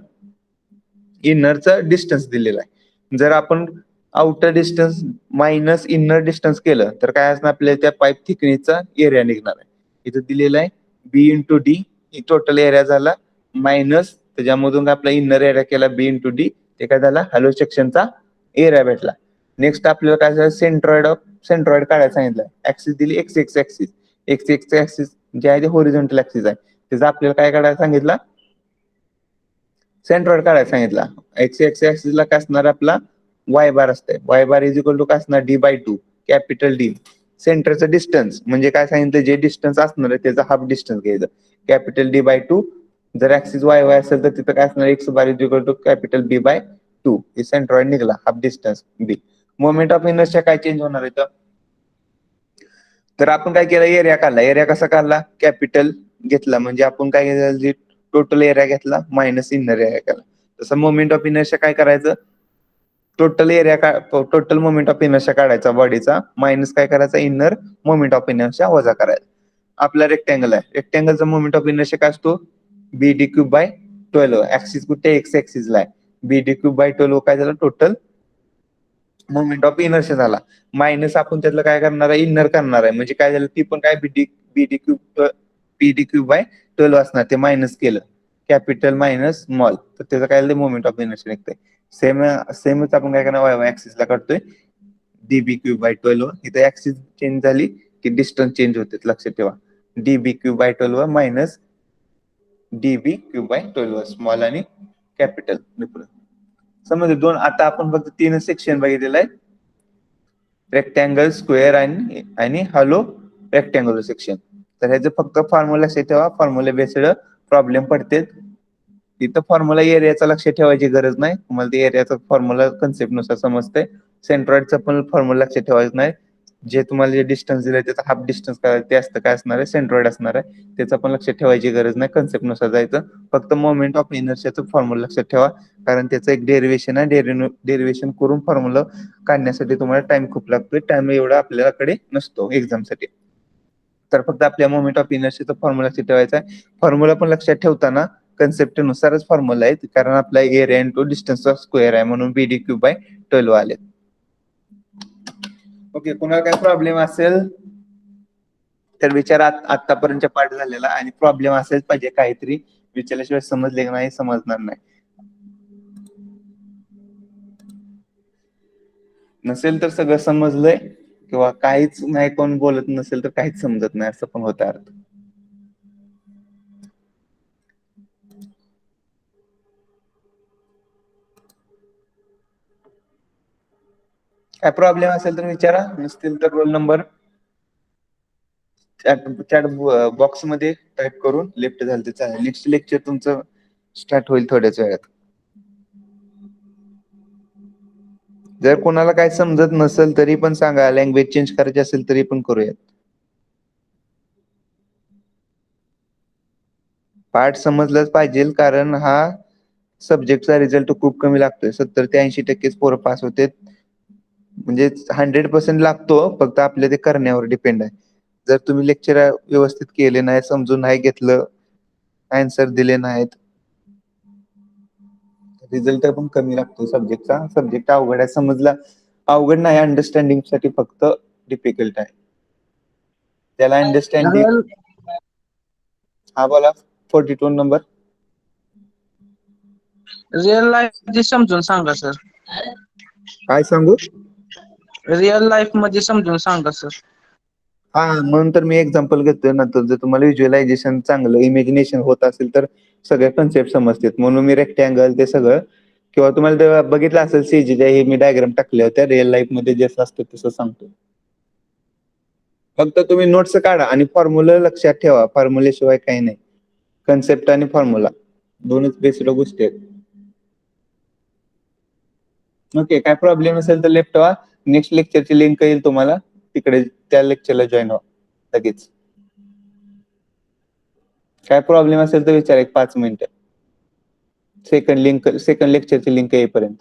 इनरचं डिस्टन्स दिलेलं आहे. जर आपण outer distance minus inner distance केलं तर काय असणार आपल्याला त्या पाईप थिकनेसचा एरिया निघणार आहे. इथं दिलेलं आहे बी इंटू डी ही टोटल एरिया झाला मायनस त्याच्यामधून आपला इनर एरिया केला बी इंटू डी ते काय झाला हॅलो सेक्शनचा एरिया भेटला. नेक्स्ट आपल्याला काय झालं सेंट्रॉइड काढायला सांगितलं. ऍक्सिस दिली एक्स ऍक्सिस जे आहे ते होरिझॉन्टल ऍक्सिस आहे त्याचा आपल्याला काय काढायला सांगितलं सेंट्रॉइड काढायला सांगितला. एक्स ऍक्सिसला काय असणार आपला वाय बार असते. Y bar is equal to काय असणार D/2 कॅपिटल D. सेंटरचं डिस्टन्स म्हणजे काय सांगितलं, जे डिस्टन्स असणार आहे त्याचा हाफ डिस्टन्स घ्यायचं कॅपिटल D/2. जर ऍक्सिस वाय वाय असेल तर तिथं काय असणार X bar is equal to capital B/2. हे सेंट्रॉइड निघाला half distance B. Moment of inertia काय चेंज होणार आहे तर आपण काय केलं, एरिया काढला. एरिया कसा काढला, कॅपिटल घेतला म्हणजे आपण काय केलं, टोटल एरिया घेतला मायनस इनर एरिया केला. तसं मोमेंट ऑफ इनर्शिया काय करायचं, टोटल मोमेंट ऑफ इनर्शिया काढायचा बॉडीचा मायनस काय करायचा, इनर मोमेंट ऑफ इनर्शिया वजा करायचा. आपला रेक्टँगल आहे, रेक्टँगलचा मोमेंट ऑफ इनर्शिया काय असतो BD³/12. ऍक्सिस कुठे एक्स ऍक्सिसला आहे. BD³/12 काय झालं, टोटल मोमेंट ऑफ इनर्शिया झाला. मायनस आपण त्यातलं काय करणार आहे, इनर करणार आहे म्हणजे काय झालं, ती पण काय BD³ असणार, ते मायनस केलं कॅपिटल मायनस स्मॉल तर त्याचं काय झालं, मोमेंट ऑफ इनर्शिया निघतंय. सेमच आपण काय करणार, वाय ऍक्सिसला काढतोय DB³/12. इथे ऍक्सिस चेंज झाली की डिस्टन्स चेंज होते, लक्षात ठेवा. DB³/12 मायनस DB³/12 स्मॉल आणि कॅपिटल. समज दोन, आता आपण फक्त 3 सेक्शन बघितलेलं आहे, रेक्टँगल, स्क्वेअर आणि हॅलो रेक्टँगुलर सेक्शन. तर ह्याचं फक्त फॉर्म्युला लक्षात ठेवा, फॉर्म्युला बेस्ड प्रॉब्लेम पडते. तिथं फॉर्म्युला एरियाचा लक्षात ठेवायची गरज नाही, तुम्हाला ते एरियाचा फॉर्म्युला कन्सेप्ट नुसार समजते. सेंट्रॉइडचा पण फॉर्म्युला लक्षात ठेवायचं नाही. जे तुम्हाला जे डिस्टन्स दिलंय त्याचा हाफ डिस्टन्स ते असतं काय असणार आहे, सेंट्रॉइड असणार आहे. त्याचा पण लक्षात ठेवायची गरज नाही, कन्सेप्ट नुसार जायचं. फक्त मोमेंट ऑफ इनर्शियाचं फॉर्म्युला लक्षात ठेवा, कारण त्याचं एक डेरिव्हेशन आहे. डेरिव्हेशन करून फॉर्म्युला काढण्यासाठी तुम्हाला टाइम खूप लागतोय. टाइम एवढा आपल्याकडे नसतो एक्झामसाठी. तर फक्त आपल्या मोमेंट ऑफ इनर्शियाचा फॉर्म्युला लक्षात ठेवायचा आहे. फॉर्म्युला पण लक्षात ठेवताना कन्सेप्ट नुसारच फॉर्म्युला आहेत, कारण आपला एरिया इंटू डिस्टन्सचा स्क्वेअर आहे म्हणून BD³/12 आले. ओके, कुणाला काय प्रॉब्लेम असेल तर विचारा. आतापर्यंत पाठ झालेला आणि प्रॉब्लेम असेल पाहिजे, काहीतरी विचारल्याशिवाय समजले नाही, समजणार नाही. नसेल तर सगळं समजलंय किंवा काहीच नाही, कोण बोलत नसेल तर काहीच समजत नाही, असं पण होतं अर्थ. काय प्रॉब्लेम असेल तर विचारा, नसतील तर रोल नंबर चॅट बॉक्स मध्ये टाईप करून लेफ्ट झालं तर चालेल. नेक्स्ट लेक्चर तुमचं स्टार्ट होईल थोड्याच वेळात. जर कोणाला काय समजत नसेल तरी पण सांगा, लँग्वेज चेंज करायची असेल तरी पण करूयात. पाठ समजलंच पाहिजे, कारण हा सब्जेक्टचा रिझल्ट खूप कमी लागतोय. 70 ते 80% पोरं पास होते, म्हणजे 100% लागतो, फक्त आपल्या ते करण्यावर डिपेंड आहे. जर तुम्ही लेक्चर व्यवस्थित केले नाही, समजून नाही घेतलं, आन्सर दिले नाहीत, रिझल्ट पण कमी लागतो सब्जेक्टचा. सब्जेक्ट अवघड आहे, समजला अवघड नाही, अंडरस्टँडिंग साठी फक्त डिफिकल्ट आहे. त्याला अंडरस्टँडिंग. हा बोला, 42 नंबर. रिअल लाईफ मध्ये समजून सांगा सर. काय सांगू, रिअल लाईफ मध्ये समजून सांगा सर. हा, म्हणून तर मी एक्झाम्पल घेतोय. नंतर जर तुम्हाला व्हिज्युअलायझेशन चांगलं इमॅजिनेशन होत असेल तर सगळे कन्सेप्ट समजतात, म्हणून मी रेक्टँगल ते सगळं, किंवा तुम्हाला बघितलं असेल सीजीच्या हे मी डायग्राम टाकल्या होत्या, रिअल लाईफ मध्ये जसं असतं तसं सांगतो. फक्त तुम्ही नोट्स काढा आणि फॉर्म्युला लक्षात ठेवा, फॉर्म्युले शिवाय काही नाही. कन्सेप्ट आणि फॉर्म्युला दोनच बेसिक गोष्टी आहेत. ओके, काय प्रॉब्लेम असेल तर लेफ्ट व्हा. नेक्स्ट लेक्चरची लिंक येईल तुम्हाला, तिकडे त्या लेक्चरला जॉईन व्हा लगेच. काय प्रॉब्लेम असेल तर विचारा, एक 5 मिनिटं, सेकंड लेक्चरची लिंक येईपर्यंत.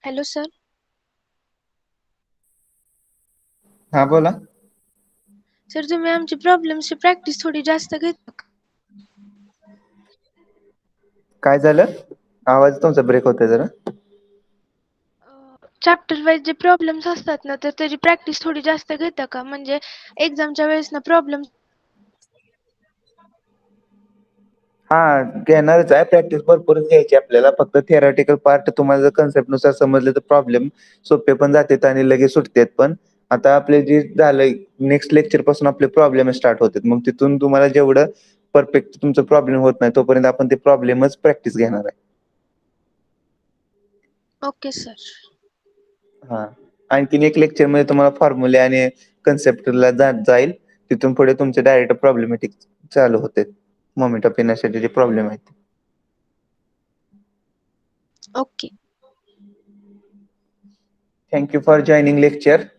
Hello sir. हा बोला. सर तुम्ही आमची प्रॉब्लेमची प्रॅक्टिस थोडी जास्त घेता का? काय झालं? आवाज तुमचा ब्रेक होतोय जरा. चॅप्टर वाईज जे प्रॉब्लेम्स असतात ना तर त्याची प्रॅक्टिस थोडी जास्त घेता का? म्हणजे एक्झामच्या वेळेस ना प्रॉब्लेम. हा घेणारच आहे. प्रॅक्टिस भरपूरच घ्यायची आपल्याला. फक्त थेरॉटिकल पार्ट तुम्हाला जर कन्सेप्ट नुसार समजले तर प्रॉब्लेम सोपे पण जातात आणि लगेच सुटतात पण. आता आपले जे झालंय नेक्स्ट लेक्चर पासून आपले प्रॉब्लेम स्टार्ट होतात. मग तिथून तुम्हाला जेवढं परफेक्ट तुमचं प्रॉब्लेम होत नाही तोपर्यंत आपण ते प्रॉब्लेमच प्रॅक्टिस घेणार आहे. Okay sir. हा. आणखीन एक लेक्चर मध्ये तुम्हाला फॉर्म्युले आणि कन्सेप्टला जाईल. तिथून पुढे तुमचे डायरेक्ट प्रॉब्लेमॅटिक चालू होते. मोमेंट ऑफ इनर्शियाचे जे प्रॉब्लेम आहेत. Okay. Thank you for joining lecture.